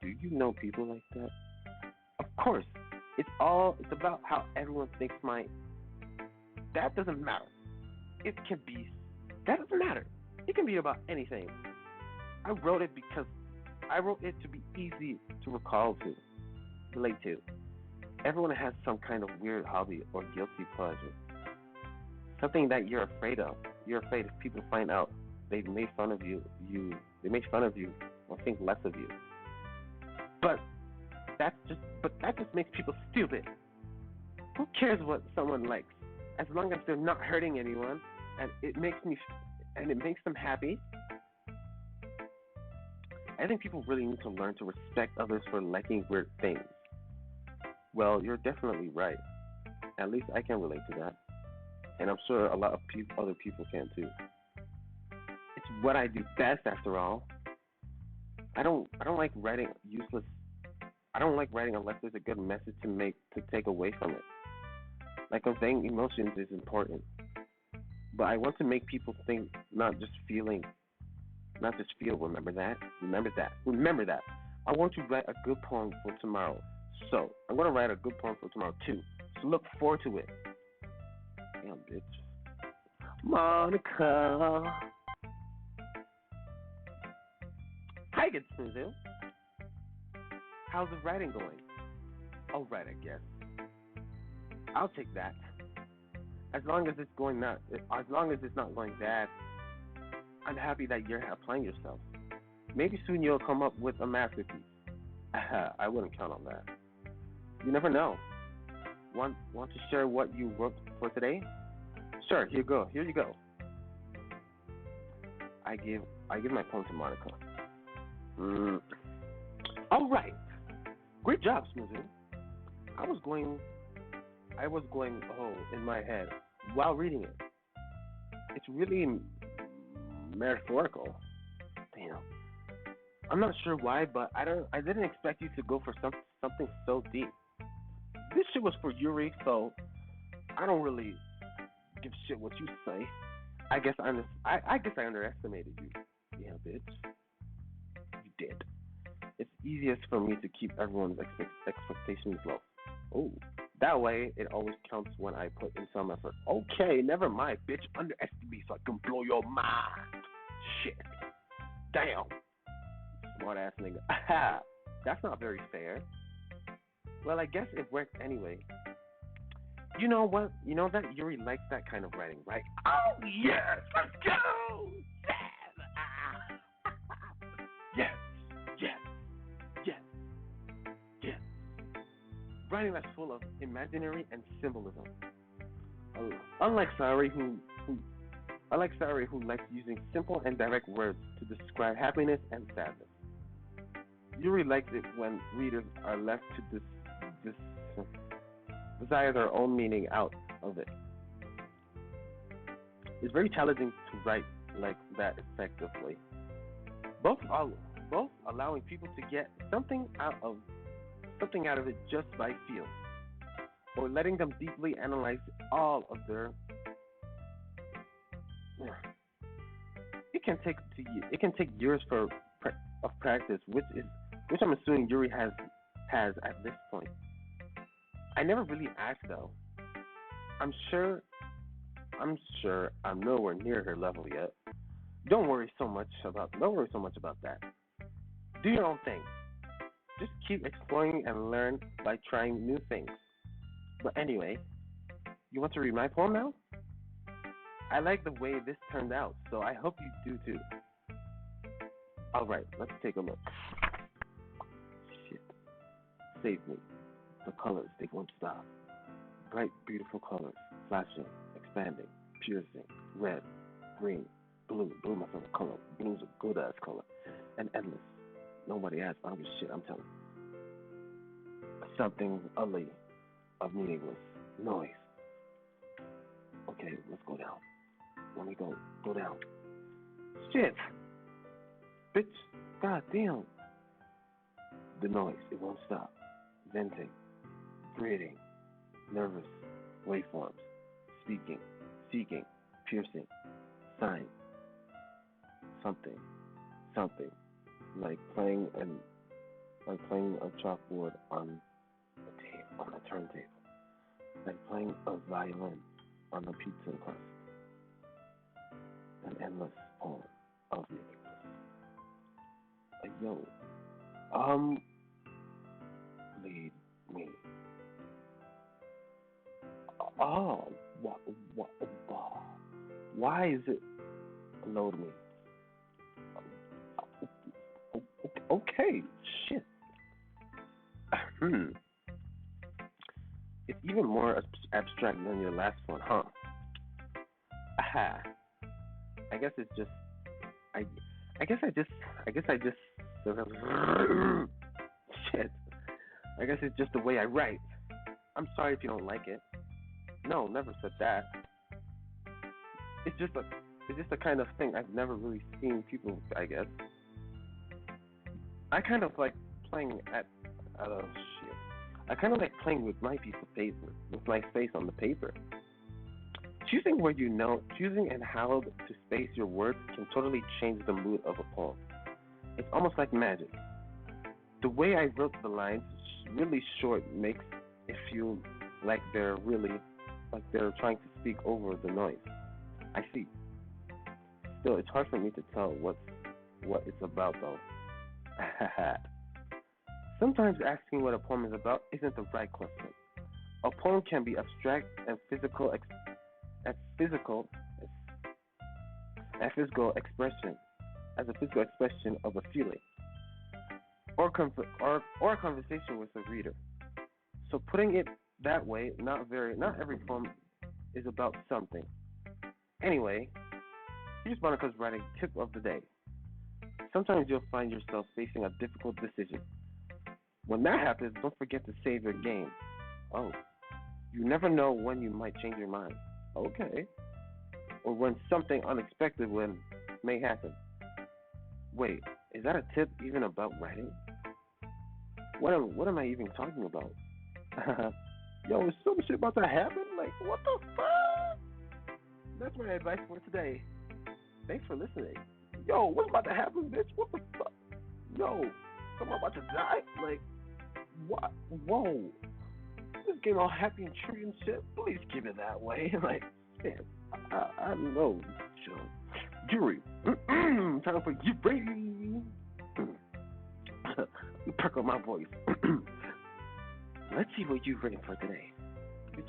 Do you know people like that? Of course, it's about how everyone thinks my. That doesn't matter. It can be. That doesn't matter. It can be about anything. I wrote it because I wrote it to be easy to recall to, relate to. Everyone has some kind of weird hobby or guilty pleasure. Something that you're afraid of. You're afraid if people find out they made fun of they made fun of you or think less of you. But that just makes people stupid. Who cares what someone likes? As long as they're not hurting anyone and it makes them happy. I think people really need to learn to respect others for liking weird things. Well, you're definitely right. At least I can relate to that. And I'm sure a lot of other people can too. It's what I do best after all. I don't like writing useless. I don't like writing unless there's a good message to take away from it. Like conveying emotions is important. But I want to make people think, not just feel. Remember that. I want to write a good poem for tomorrow. So I'm gonna write a good poem for tomorrow too. So look forward to it. Damn, bitch. Monica. Hi, good Suzu. How's the writing going? All right, I guess. I'll take that. As long as it's not going bad, I'm happy that you're applying yourself. Maybe soon you'll come up with a masterpiece. I wouldn't count on that. You never know. Want to share what you wrote for today? Sure. Here you go. I give my poem to Monica. All right. Great job, Smoothie. I was going in my head while reading it. It's really metaphorical. Damn. I'm not sure why, but I didn't expect you to go for something so deep. This shit was for Yuri, so I don't really give shit what you say. I guess I underestimated you. Yeah, bitch. You did. It's easiest for me to keep everyone's expectations low. Oh, that way it always counts when I put in some effort. Okay, never mind, bitch. Underestimate me so I can blow your mind. Shit. Damn. Smart ass nigga. Aha. That's not very fair. Well, I guess it worked anyway. You know what? You know that Yuri likes that kind of writing, right? Oh, yes! Let's go! Yes! Yes! Yes! Yes! Writing that's full of imaginary and symbolism. Unlike Sayori, who likes using simple and direct words to describe happiness and sadness. Yuri likes it when readers are left to desire their own meaning out of it. It's very challenging to write like that effectively. Both allowing people to get something out of it just by feel, or letting them deeply analyze all of their. It can take years of practice, which I'm assuming Yuri has at this point. I never really asked though. I'm sure I'm nowhere near her level yet. Don't worry so much about that. Do your own thing. Just keep exploring and learn by trying new things. But anyway, you want to read my poem now? I like the way this turned out, so I hope you do too. Alright, let's take a look. Shit. Save me. The colors, they won't stop. Bright, beautiful colors, flashing, expanding, piercing, red, green, blue. Blue, my favorite color. Blue's a good ass color. And endless. Nobody has ugly shit, I'm telling you. Something ugly of meaningless noise. Okay, let's go down. Let me go down. Shit! Bitch, goddamn. The noise, it won't stop. Venting, breathing, nervous, waveforms, speaking, seeking, piercing, sign, something, something, like playing a chalkboard on a turntable, like playing a violin on a pizza crust, an endless poem of meaningless. Yo, um, lead me. Oh, what, why is it load me? Okay, shit. Hmm. It's even more abstract than your last one, huh? Aha. I guess it's just. I. I guess I just. I guess I just. Shit. I guess it's just the way I write. I'm sorry if you don't like it. No, never said that. It's just a. It's just the kind of thing I've never really seen people. I guess. I kind of like playing at. Oh shit. I kind of like playing with my piece of paper, with my space on the paper. Choosing and how to space your words can totally change the mood of a poem. It's almost like magic. The way I wrote the lines, really short, makes it feel like they're trying to speak over the noise. I see. Still, it's hard for me to tell what it's about though. Sometimes asking what a poem is about isn't the right question. A poem can be abstract and as physical as physical expression as a physical expression of a feeling or a conversation with a reader. So putting it that way, not every poem is about something. Anyway, here's Monica's writing tip of the day. Sometimes you'll find yourself facing a difficult decision. When that happens, don't forget to save your game. Oh, you never know when you might change your mind. Okay. Or when something unexpected may happen. Wait, is that a tip even about writing? What am I even talking about? Yo, is some shit about to happen? Like, what the fuck? That's my advice for today. Thanks for listening. Yo, what's about to happen, bitch? What the fuck? Yo, someone about to die? Like, what? Whoa. This game all happy and true and shit. Please keep it that way. Like, man, I know. Sure. Jury. Time for you, baby. Perk up my voice. Let's see what you've written for today.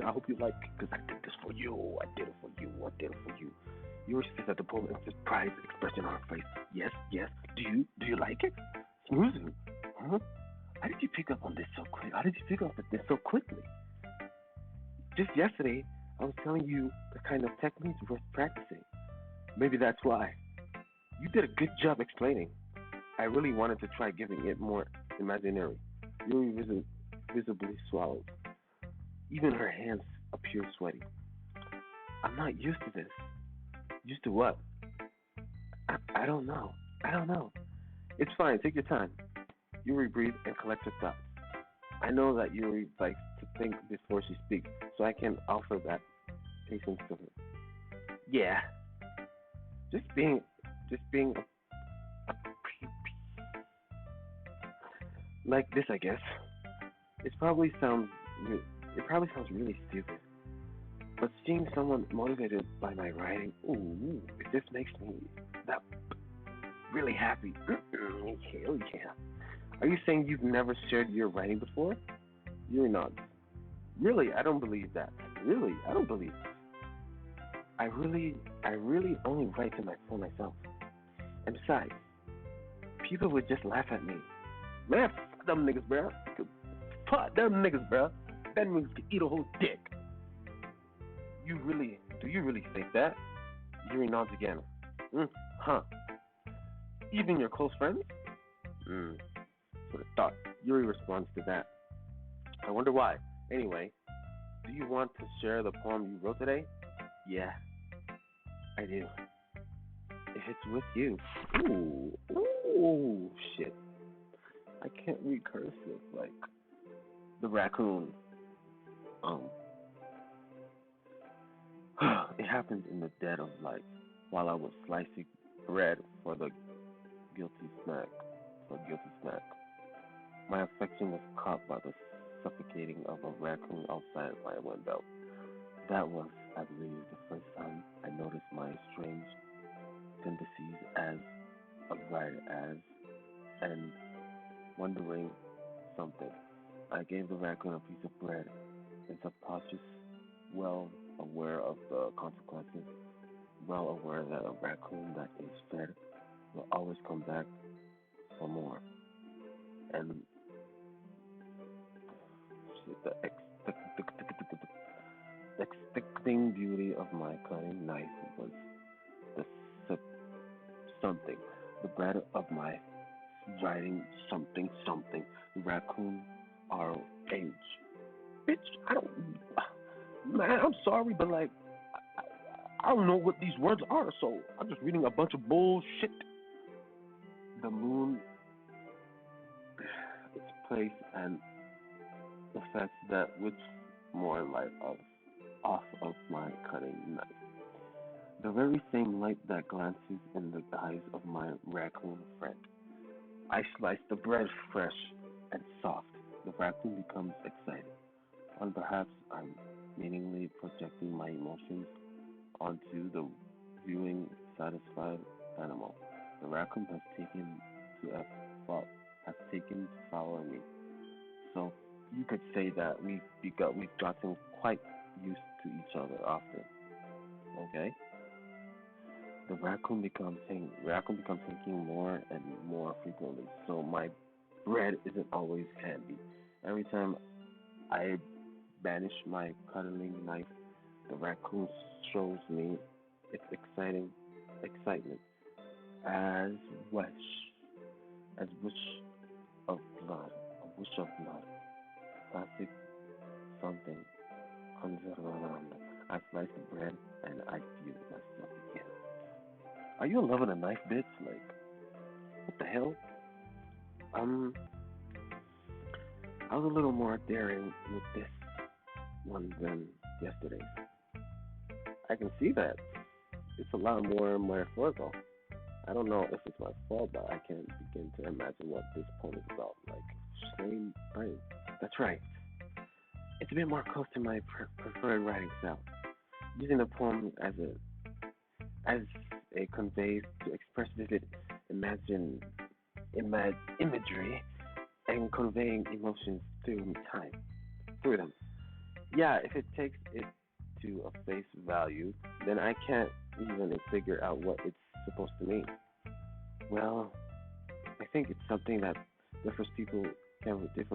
I hope you like it, because I did this for you. I did it for you. I did it for you. Yours says at the poem with this prize expression on her face. Yes, yes. Do you like it? Smoothing. Huh? How did you pick up on this so quick? How did you pick up on this so quickly? Just yesterday, I was telling you the kind of techniques worth practicing. Maybe that's why. You did a good job explaining. I really wanted to try giving it more imaginary. Yuri visibly swallowed. Even her hands appear sweaty. I'm not used to this. Used to what? I don't know. I don't know. It's fine. Take your time. Yuri breathed and collect her thoughts. I know that Yuri likes to think before she speaks, so I can offer that patience to her. Yeah. Just being like this, I guess. It probably sounds really stupid. But seeing someone motivated by my writing, ooh, it just makes me that really happy. Hell yeah. Are you saying you've never shared your writing before? You're not. Really, I don't believe that. Really, I don't believe it. I really only write for myself. And besides, people would just laugh at me. Man, fuck them niggas, bro. Fuck them niggas, bro. That niggas could eat a whole dick. Do you really think that? Yuri nods again. Huh. Even your close friends? Sort of thought. Yuri responds to that. I wonder why. Anyway, do you want to share the poem you wrote today? Yeah, I do. If it's with you. Ooh. Oh shit! I can't read cursive like the raccoon. Um, it happened in the dead of light while I was slicing bread for the guilty snack. For guilty snack, my affection was caught by the suffocating of a raccoon outside my window. That was, I believe, the first time I noticed my strange tendencies as a writer as and wondering something. I gave the raccoon a piece of bread in subconscious, well aware of the consequences, well aware that a raccoon that is fed will always come back for more. And shit, the expecting beauty of my cutting knife was the something, the bread of my writing something something. The raccoon our age. Bitch, I don't. Man, I'm sorry, but like, I don't know what these words are, so I'm just reading a bunch of bullshit. The moon, its place, and the fact that which more light off of my cutting knife. The very same light that glances in the eyes of my raccoon friend. I slice the bread fresh and soft. The raccoon becomes excited, and perhaps I'm meaningly projecting my emotions onto the viewing satisfied animal. The raccoon to a has taken to follow me. So you could say that we've gotten quite used to each other often. Okay? Raccoon becomes thinking more and more frequently. So my bread isn't always candy. Every time I banish my cuddling knife, the raccoon shows me its exciting excitement as wish as wish of blood, a wish of blood. Classic something comes around. I slice the bread and I feel myself again. Are you in love with a knife, bitch? Like, what the hell? Um, I was a little more daring with this one than yesterday's. I can see that. It's a lot more metaphorical. I don't know if it's my fault, but I can't begin to imagine what this poem is about. Like, same brain. That's right. It's a bit more close to my preferred writing style. Using the poem as a conveys to express vivid imagine imagery and conveying emotions through time through them. Yeah, if it takes it to a face value, then I can't even figure out what it's supposed to mean. Well, I think it's something that different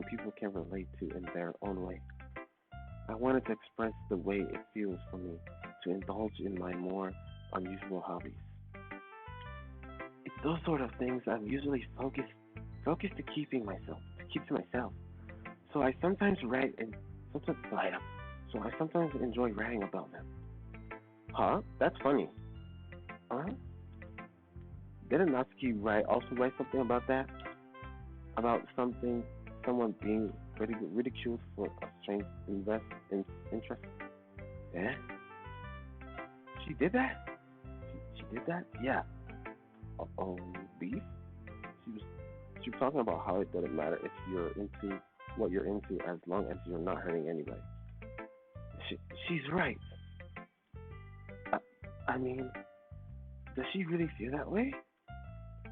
people can relate to in their own way. I wanted to express the way it feels for me to indulge in my more unusual hobbies. It's those sort of things I'm usually focused to keep to myself. So I sometimes write and sometimes write up. So I sometimes enjoy writing about them. Huh? That's funny. Huh? Didn't Natsuki also write something about that? About someone being ridiculed for a strange interest? Yeah? She did that? She did that? Yeah. Oh, beef? She was she was talking about how it doesn't matter if you're into what you're into as long as you're not hurting anybody. She, she's right. I, I mean, does she really feel that way?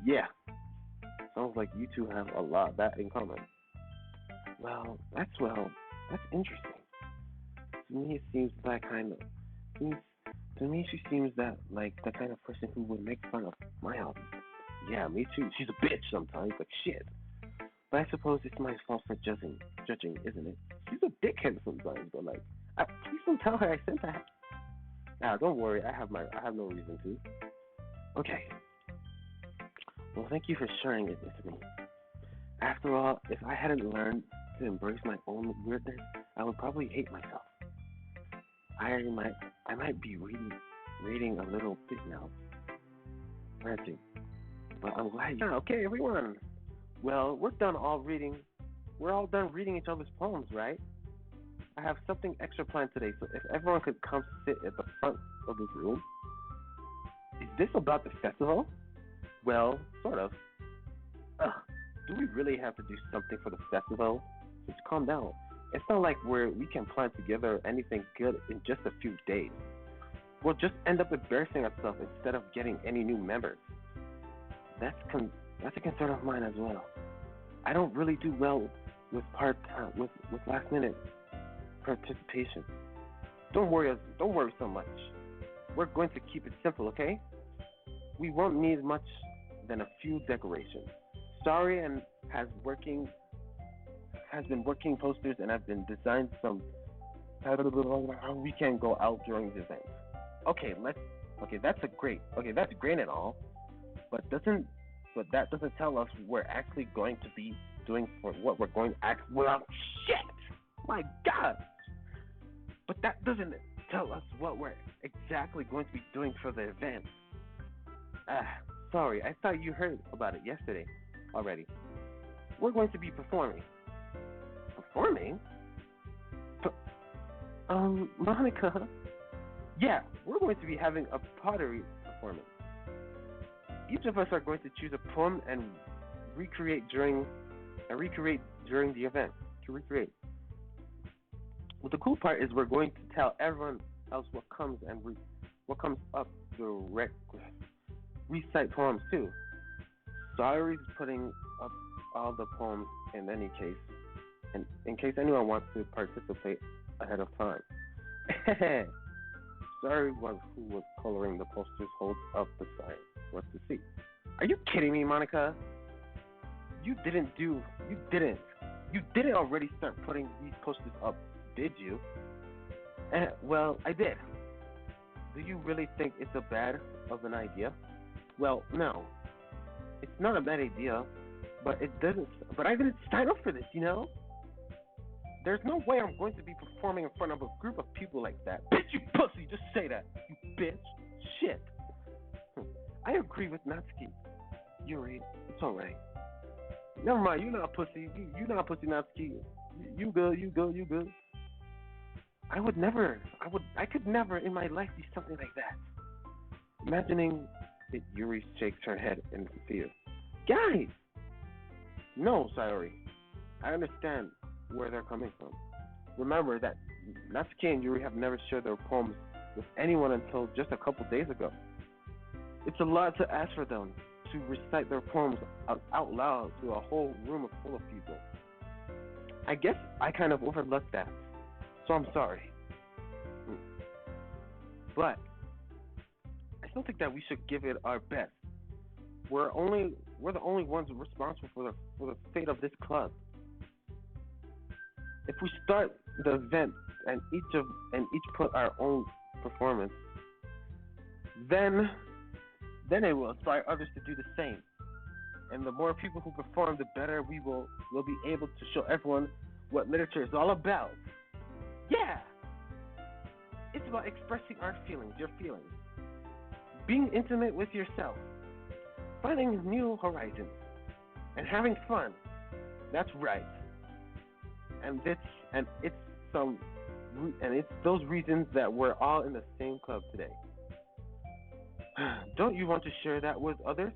Yeah. Sounds like you two have a lot of that in common. That's interesting. To me, it seems that kind of seems to me she seems that like the kind of person who would make fun of my hobbies. Yeah, me too. She's a bitch sometimes, but shit. But I suppose it's my fault for judging, isn't it? She's a dickhead sometimes, but like, please don't tell her I said that. Nah, don't worry. I have no reason to. Okay. Well, thank you for sharing it with me. After all, if I hadn't learned to embrace my own weirdness, I would probably hate myself. I might, I might be reading a little bit now, ranting, I'm glad. Yeah, okay, everyone. Well, we're all done reading each other's poems, right? I have something extra planned today, so if everyone could come sit at the front of the room. Is this about the festival? Well, sort of. Ugh, do we really have to do something for the festival? Just calm down. It's not like we can plan together anything good in just a few days. We'll just end up embarrassing ourselves instead of getting any new members. That's a concern of mine as well. I don't really do well with part with last minute participation. Don't worry so much. We're going to keep it simple, okay? We won't need much than a few decorations. Sorry and has working has been working posters and have been designed some we can go out during the event. Okay, let's that's great and all, but doesn't but that doesn't tell us what we're actually going to be doing for what we're going to act well shit. My God. But that doesn't tell us what we're exactly going to be doing for the event. Ah, sorry, I thought you heard about it yesterday already. We're going to be performing. Performing? P- Monica. Yeah, we're going to be having a pottery performance. Each of us are going to choose a poem and recreate during the event. To recreate. Well, the cool part is we're going to tell everyone else what comes up direct recite poems too. Sayori's putting up all the poems in any case, and in case anyone wants to participate ahead of time. Sayori was who was coloring the posters holds up the sign for us to see. Are you kidding me, Monica? You didn't do. You didn't already start putting these posters up, did you? Well, I did. Do you really think it's a bad of an idea? Well, no. It's not a bad idea, but it doesn't. But I didn't sign up for this, you know. There's no way I'm going to be performing in front of a group of people like that. Bitch, you pussy! Just say that, you bitch. Shit. I agree with Natsuki. Yuri, it's alright. Never mind, you're not a pussy. You're not a pussy, Natsuki. You good, you good, you good. I could never in my life do something like that. Imagining it, Yuri shakes her head in fear. Guys! No, Sayori. I understand where they're coming from. Remember that Natsuki and Yuri have never shared their poems with anyone until just a couple days ago. It's a lot to ask for them to recite their poems out loud to a whole room full of people. I guess I kind of overlooked that, so I'm sorry. But I still think that we should give it our best. We're the only ones responsible for the fate of this club. If we start the event and each put our own performance, then it will inspire others to do the same. And the more people who perform, the better we'll be able to show everyone what literature is all about. Yeah, it's about expressing your feelings, being intimate with yourself, finding new horizons, and having fun. That's right. And it's those reasons that we're all in the same club today. Don't you want to share that with others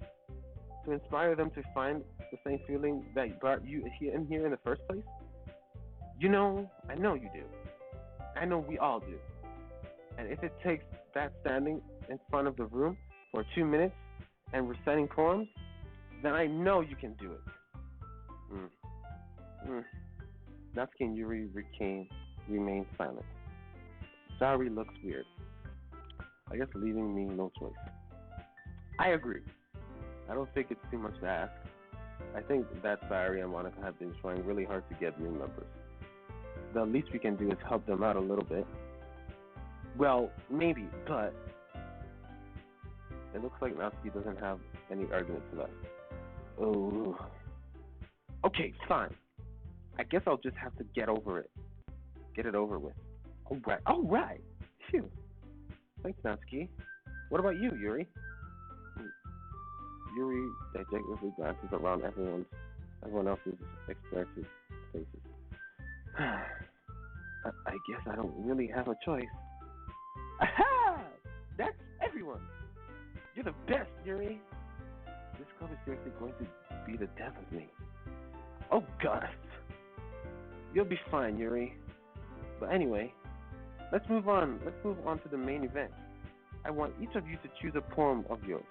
to inspire them to find the same feeling that brought you here in the first place? I know you do. I know we all do. And if it takes that standing in front of the room for 2 minutes and reciting poems, then I know you can do it. Natsuki and Yuri remain silent. Sayori looks weird. I guess leaving me no choice. I agree. I don't think it's too much to ask. I think that Sayori and Monica have been trying really hard to get new members. The least we can do is help them out a little bit. Well, maybe, but it looks like Natsuki doesn't have any arguments left. Oh. Okay, fine. I guess I'll just have to get over it. Get it over with. Alright. Phew. Thanks, Natsuki. What about you, Yuri? Yuri dejectedly glances around everyone else's expressive faces. I guess I don't really have a choice. Aha! That's everyone. You're the best, Yuri. This club is seriously going to be the death of me. Oh, God. You'll be fine, Yuri. But anyway, let's move on. Let's move on to the main event. I want each of you to choose a poem of yours.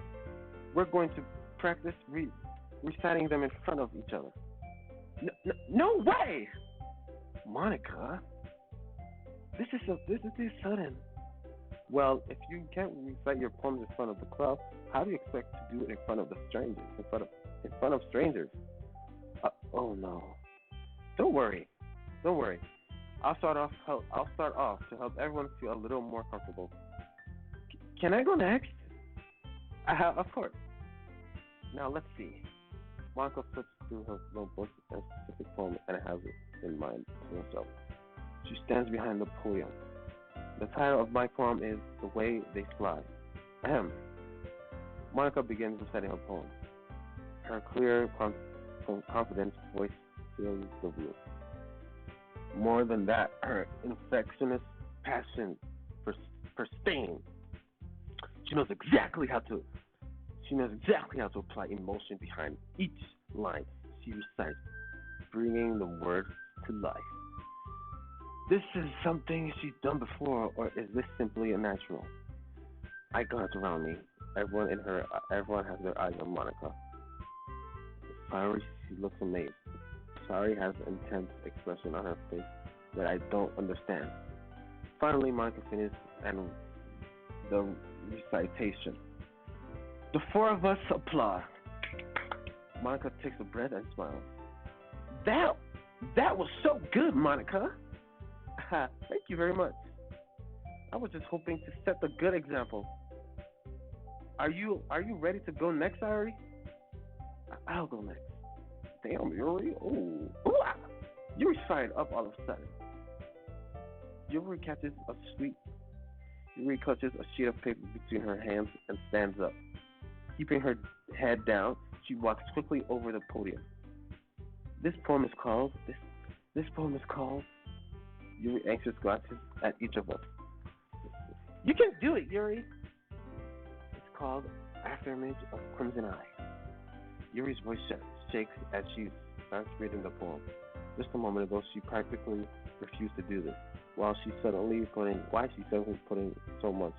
We're going to practice reciting them in front of each other. No way, Monica. This is too sudden. Well, if you can't recite your poems in front of the crowd, how do you expect to do it in front of the strangers? In front of strangers? Oh no. Don't worry. Don't worry. I'll start off to help everyone feel a little more comfortable. Can I go next? Of course. Now let's see. Monica flips through her notebook and specific poem and has it in mind to herself. She stands behind the podium. The title of my poem is The Way They Fly. Ahem. Monica begins reciting her poem. Her clear, confident voice fills the room. More than that, her infectious passion for staying. She knows exactly how to apply emotion behind each line she recites, bringing the word to life. This is something she's done before, or is this simply a natural? I glance around me. Everyone has their eyes on Monica. Sayori, she looks amazed. Sayori has an intense expression on her face that I don't understand. Finally, Monica finishes and the recitation. The four of us applaud. Monica takes a breath and smiles. That was so good, Monica. Thank you very much. I was just hoping to set the good example. Are you ready to go next, Ari? I'll go next. Damn, Yuri. Ooh. Yuri's fired up all of a sudden. Yuri catches a sweet. Yuri clutches a sheet of paper between her hands and stands up. Keeping her head down, she walks quickly over the podium. This poem is called. This poem is called. Yuri anxious glances at each of us. You can do it, Yuri. It's called Afterimage of Crimson Eye. Yuri's voice shakes as she starts reading the poem. Just a moment ago, she practically refused to do this. Why she's suddenly putting so much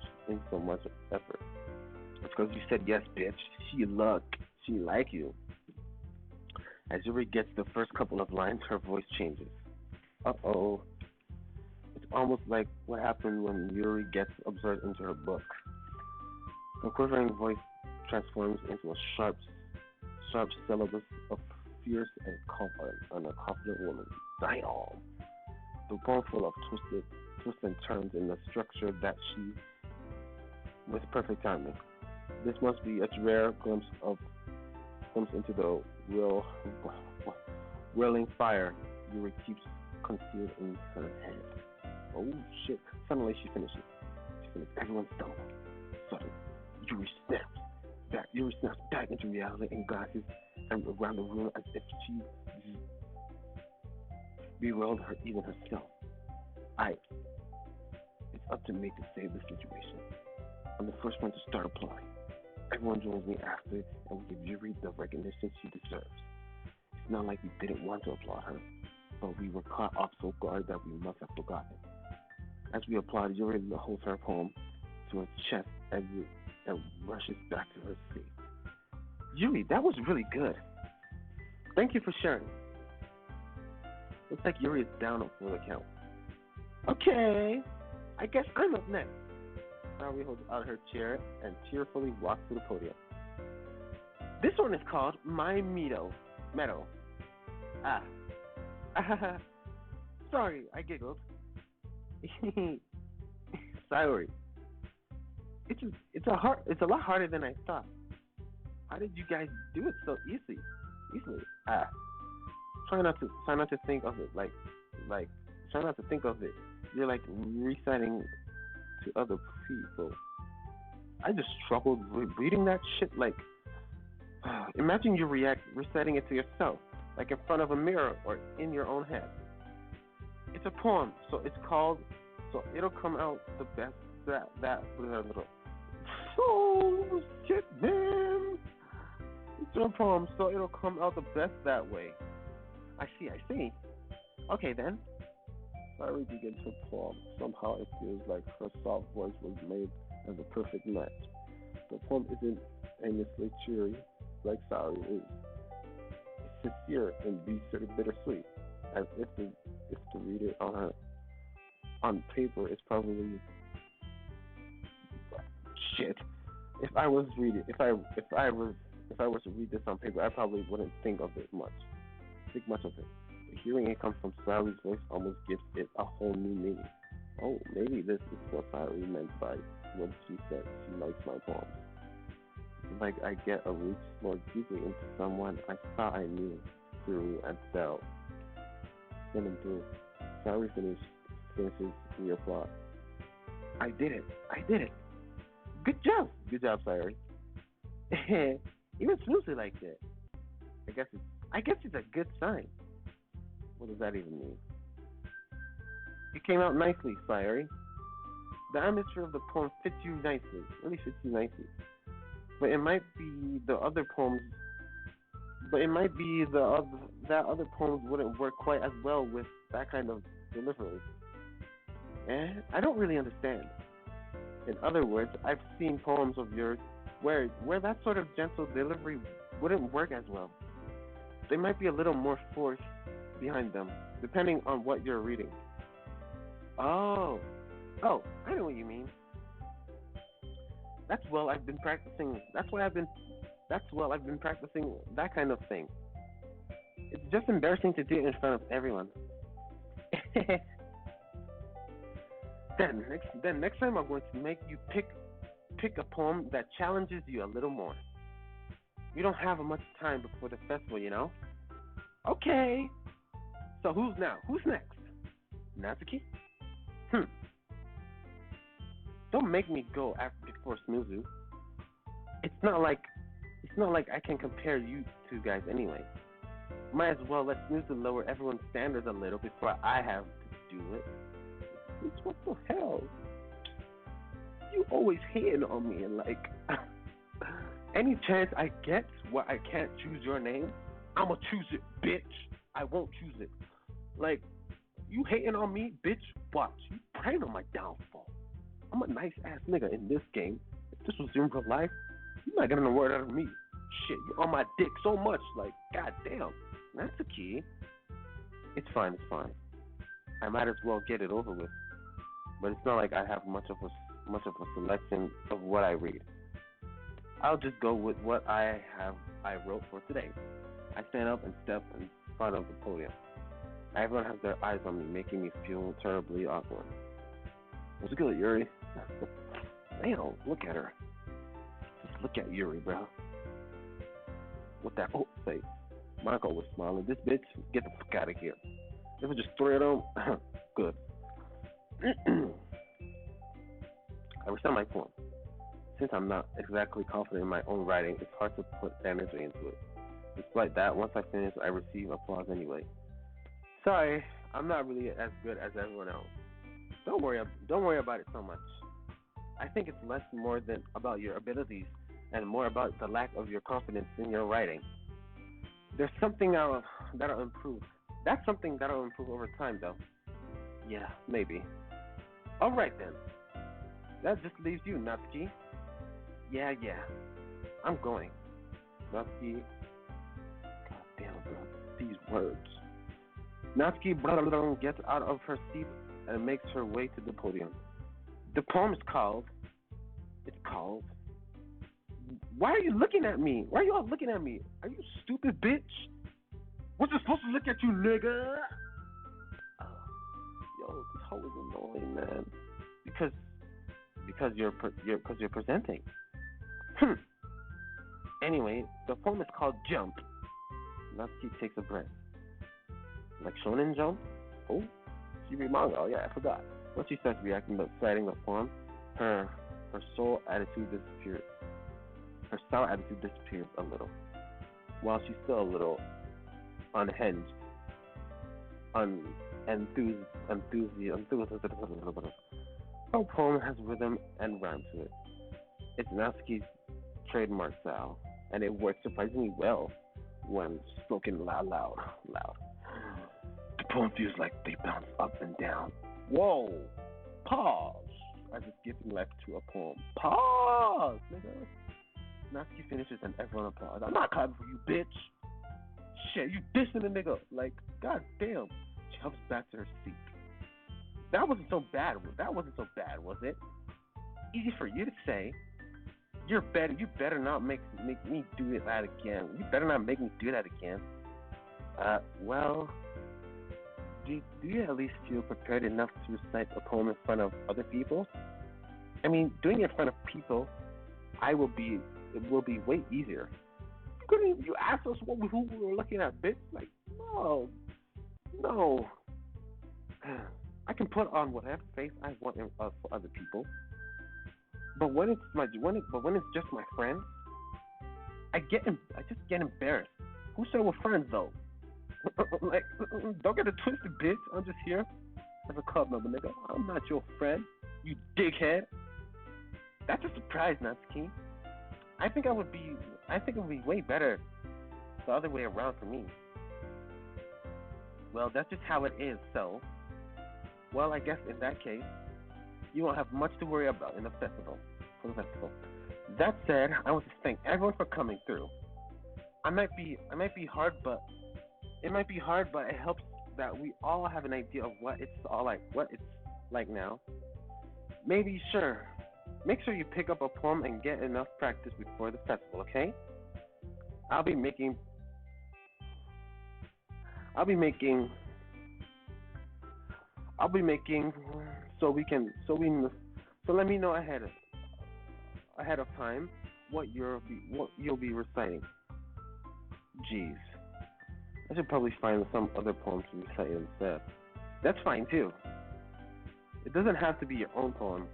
effort? It's because you said yes, bitch. She like you. As Yuri gets the first couple of lines, her voice changes. Uh-oh. It's almost like what happened when Yuri gets absorbed into her book. Her quivering voice transforms into a sharp syllabus of fierce and a confident woman. Damn. The poem full of twists and turns in the structure that she with perfect timing. This must be a rare glimpse into the whirling fire Yuri keeps concealed in her head. Oh shit! Suddenly she finishes. Everyone stumbles. Suddenly, Yuri snaps back into reality and glances around the room as if she bewildered her even herself. It's up to me to save the situation. I'm the first one to start applying. Everyone joins me after, and we give Yuri the recognition she deserves. It's not like we didn't want to applaud her, but we were caught off so guard that we must have forgotten. As we applaud, Yuri holds her poem to her chest and rushes back to her seat. Yuri, that was really good. Thank you for sharing. Looks like Yuri is down for the count. Okay, I guess I'm up next. Sari holds out her chair and cheerfully walks to the podium. This one is called My Meadow. Ah. Sorry, I giggled. Sayori. It's a lot harder than I thought. How did you guys do it so easily? Try not to think of it like try not to think of it. You're like reciting to other people. I just struggled reading that shit like Imagine you reciting it to yourself, like in front of a mirror or in your own head. It's a poem, so it's called. So it'll come out the best little. Oh shit, man! It's a poem, so it'll come out the best that way. I see, I see. Okay then. Sayori begins her poem. Somehow it feels like her soft voice was made as a perfect match. The poem isn't aimlessly cheery like Sayori is. It's sincere and bittersweet. As if to read it on paper is probably shit. If I was reading, if I was to read this on paper, I probably wouldn't think much of it. But hearing it come from Sayori's voice almost gives it a whole new meaning. Oh, maybe this is what Sayori meant by when she said she likes my poems. It's like I get a reach more deeply into someone I thought I knew through and felt in and through. Sayori finishes your plot. I did it. I did it. Good job. Good job, Sayori. Even Smoothie liked it. I guess it's a good sign. What does that even mean? It came out nicely, Sayori. The atmosphere of the poem fits you nicely. Really fits you nicely. But it might be the other poems. But it might be that other poems wouldn't work quite as well with that kind of delivery. I don't really understand. In other words, I've seen poems of yours where that sort of gentle delivery wouldn't work as well. They might be a little more force behind them, depending on what you're reading. Oh, I know what you mean. That's well, I've been practicing. I've been practicing that kind of thing. It's just embarrassing to do it in front of everyone. Next time I'm going to make you pick a poem that challenges you a little more. We don't have much time before the festival, you know. Okay. So who's now? Who's next? Natsuki? Don't make me go after before Smuzu. It's not like I can compare you two guys anyway. Might as well let Smuzu lower everyone's standards a little before I have to do it. It's what the hell? You always hating on me and like any chance I get where I can't choose your name, I'ma choose it, bitch. I won't choose it. Like, you hating on me, bitch? Watch. You praying on my downfall. I'm a nice ass nigga in this game. If this was in real life, you're not getting a word out of me. Shit, you're on my dick so much. Like, goddamn. That's the key. It's fine. I might as well get it over with. But it's not like I have much of a selection of what I read. I'll just go with what I wrote for today. I stand up and step in front of the podium. Everyone has their eyes on me, making me feel terribly awkward. What's good, Yuri? Damn, look at her. Just look at Yuri, bro. With that face. Michael was smiling. This bitch, get the fuck out of here. If it just three of them, good. I recite my poem. Since I'm not exactly confident in my own writing, it's hard to put energy into it. Despite that, once I finish, I receive applause anyway. Sorry, I'm not really as good as everyone else. Don't worry about it so much. I think it's less more than about your abilities and more about the lack of your confidence in your writing. There's something that'll improve. That's something that'll improve over time, though. Yeah, maybe. All right then. That just leaves you, Natsuki. Yeah. I'm going. Natsuki. God damn, bro. These words. Natsuki gets out of her seat and makes her way to the podium. The poem is called. It's called. Why are you looking at me? Why are you all looking at me? Are you stupid, bitch? What's it supposed to look at you, nigga? Oh, yo, this hoe is annoying, man. Because you're presenting. Anyway, the poem is called Jump. Natsuki takes a breath. Like Shonen Jump? Oh, she read manga. Oh yeah, I forgot. Once she starts reacting to citing the poem, her sour attitude disappears a little. while she's still a little unhinged, enthusiastic. Her poem has rhythm and rhyme to it. It's Natsuki's trademark style, and it works surprisingly well when spoken loud. The poem feels like they bounce up and down. Whoa! Pause! As if giving life to a poem. Pause, nigga. Natsuki finishes and everyone applauds. I'm not clapping for you, bitch. Shit, you dissing a nigga. Like, god damn. She hops back to her seat. That wasn't so bad. That wasn't so bad, was it? Easy for you to say. You're better. You better not make me do that again. You better not make me do that again. Well, do you at least feel prepared enough to recite a poem in front of other people? I mean, doing it in front of people, it will be way easier. Couldn't you ask us who we were looking at, bitch? Like, no. I can put on whatever face I want for other people, but when it's just my friends, I just get embarrassed. Who said we're friends though? Like, don't get it twisted, bitch. I'm just here as a club member, nigga. I'm not your friend, you dickhead. That's a surprise, Natsuki. I think it would be way better the other way around for me. Well, that's just how it is. So, well, I guess in that case, you won't have much to worry about in the festival. That said, I want to thank everyone for coming through. It might be hard, but it helps that we all have an idea of what it's like now. Make sure you pick up a poem and get enough practice before the festival, okay? I'll be making so let me know ahead of time what you'll be reciting. Jeez. I should probably find some other poems to recite instead. That's fine too. It doesn't have to be your own poem.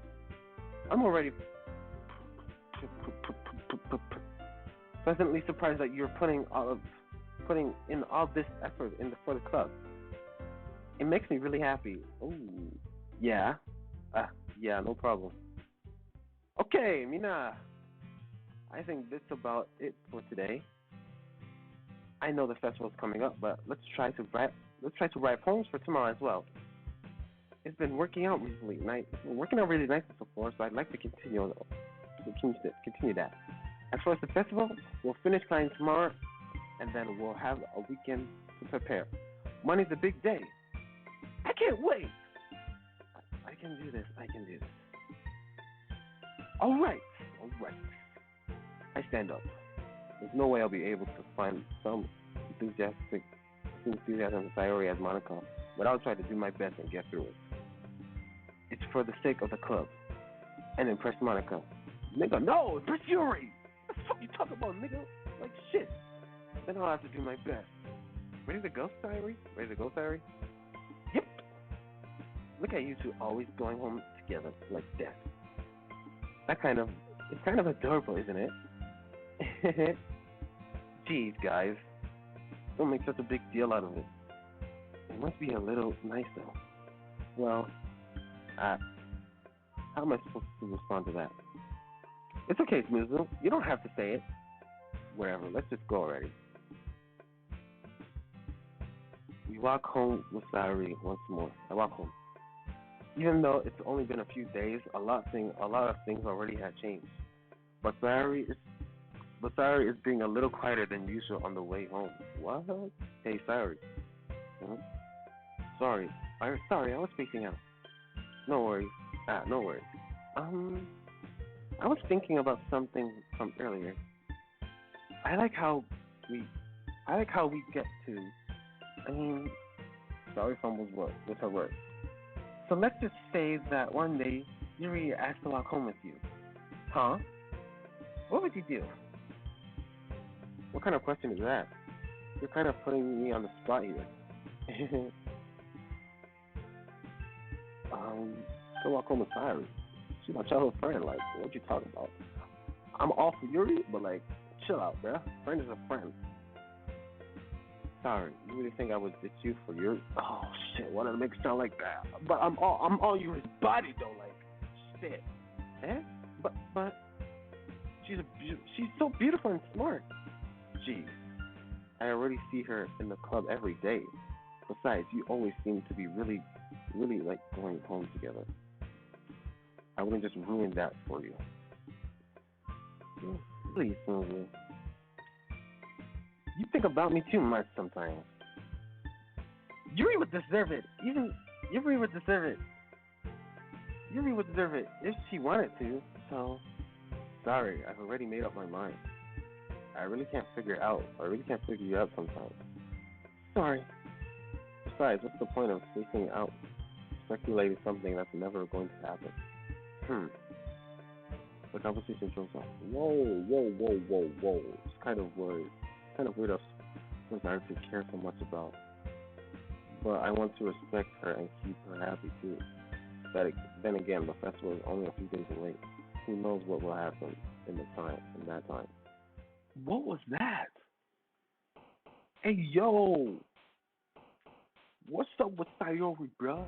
I'm already pleasantly surprised that you're putting in all this effort for the club. It makes me really happy. Ooh, yeah. Yeah, no problem. Okay, Mina. I think that's about it for today. I know the festival's coming up, but let's try to write poems for tomorrow as well. It's been working out recently, working out really nicely so far. So I'd like to continue that. As far as the festival, we'll finish planning tomorrow, and then we'll have a weekend to prepare. Monday's a big day. I can't wait. I can do this. All right. I stand up. There's no way I'll be able to find some enthusiasm to Sayori as Monica, but I'll try to do my best and get through it. It's for the sake of the club and impress Monica. Nigga, no, impress Yuri. What the fuck you talking about, nigga? Like shit. Then I'll have to do my best. Ready to go, Sayori? Yep. Look at you two always going home together like that. It's kind of adorable, isn't it? Jeez, guys. Don't make such a big deal out of it. It must be a little nice, though. Well, how am I supposed to respond to that? It's okay, Smizu. You don't have to say it. Whatever, let's just go already. We walk home with Sayori once more. I walk home. Even though it's only been a few days, a lot of things already have changed. But Sayori is being a little quieter than usual on the way home. What? Hey, Sayori. Huh? Sorry, I was spacing out. No worries. No worries. I was thinking about something from earlier. I like how we get to. Sorry, fumbles with her words. So let's just say that one day Yuri asked to walk home with you. Huh? What would you do? What kind of question is that? You're kind of putting me on the spot here. Go walk home with Sayori. She's my childhood friend. Like, what you talking about? I'm all for Yuri, but like, chill out, bruh. Friend is a friend. Sorry, you really think I would ditch you for your? Oh shit! Why did I make it sound like that? But I'm all yours body though. Like shit. Eh? But she's so beautiful and smart. Jeez, I already see her in the club every day. Besides, you always seem to be really, really like going home together. I wouldn't just ruin that for you. Please, Sylvia. You think about me too much sometimes. Yuri would deserve it. Even Yuri would deserve it. Yuri would deserve it if she wanted to. So, sorry, I've already made up my mind. I really can't figure it out. I really can't figure you out sometimes. Sorry. Besides, what's the point of spacing out, speculating something that's never going to happen? The conversation shows up. Whoa, whoa, whoa, whoa, whoa. It's kind of weird. Kind of weird of desire to care so much about. But I want to respect her and keep her happy too. But then again, the festival is only a few days away. Who knows what will happen in that time? What was that? Hey yo, what's up with Sayori, bro?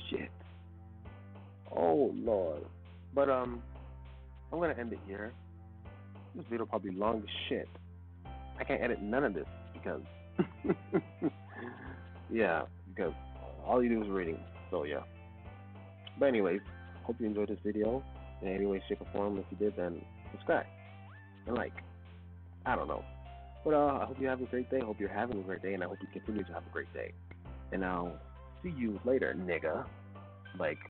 Shit. Oh lord. But I'm gonna end it here. This video probably long as shit. I can't edit none of this because yeah, because all you do is reading. So yeah. But anyways, hope you enjoyed this video in any way, shape, or form. If you did, then subscribe and like. I don't know. But I hope you have a great day. I hope you're having a great day, and I hope you continue to have a great day. And I'll see you later, nigga. Like.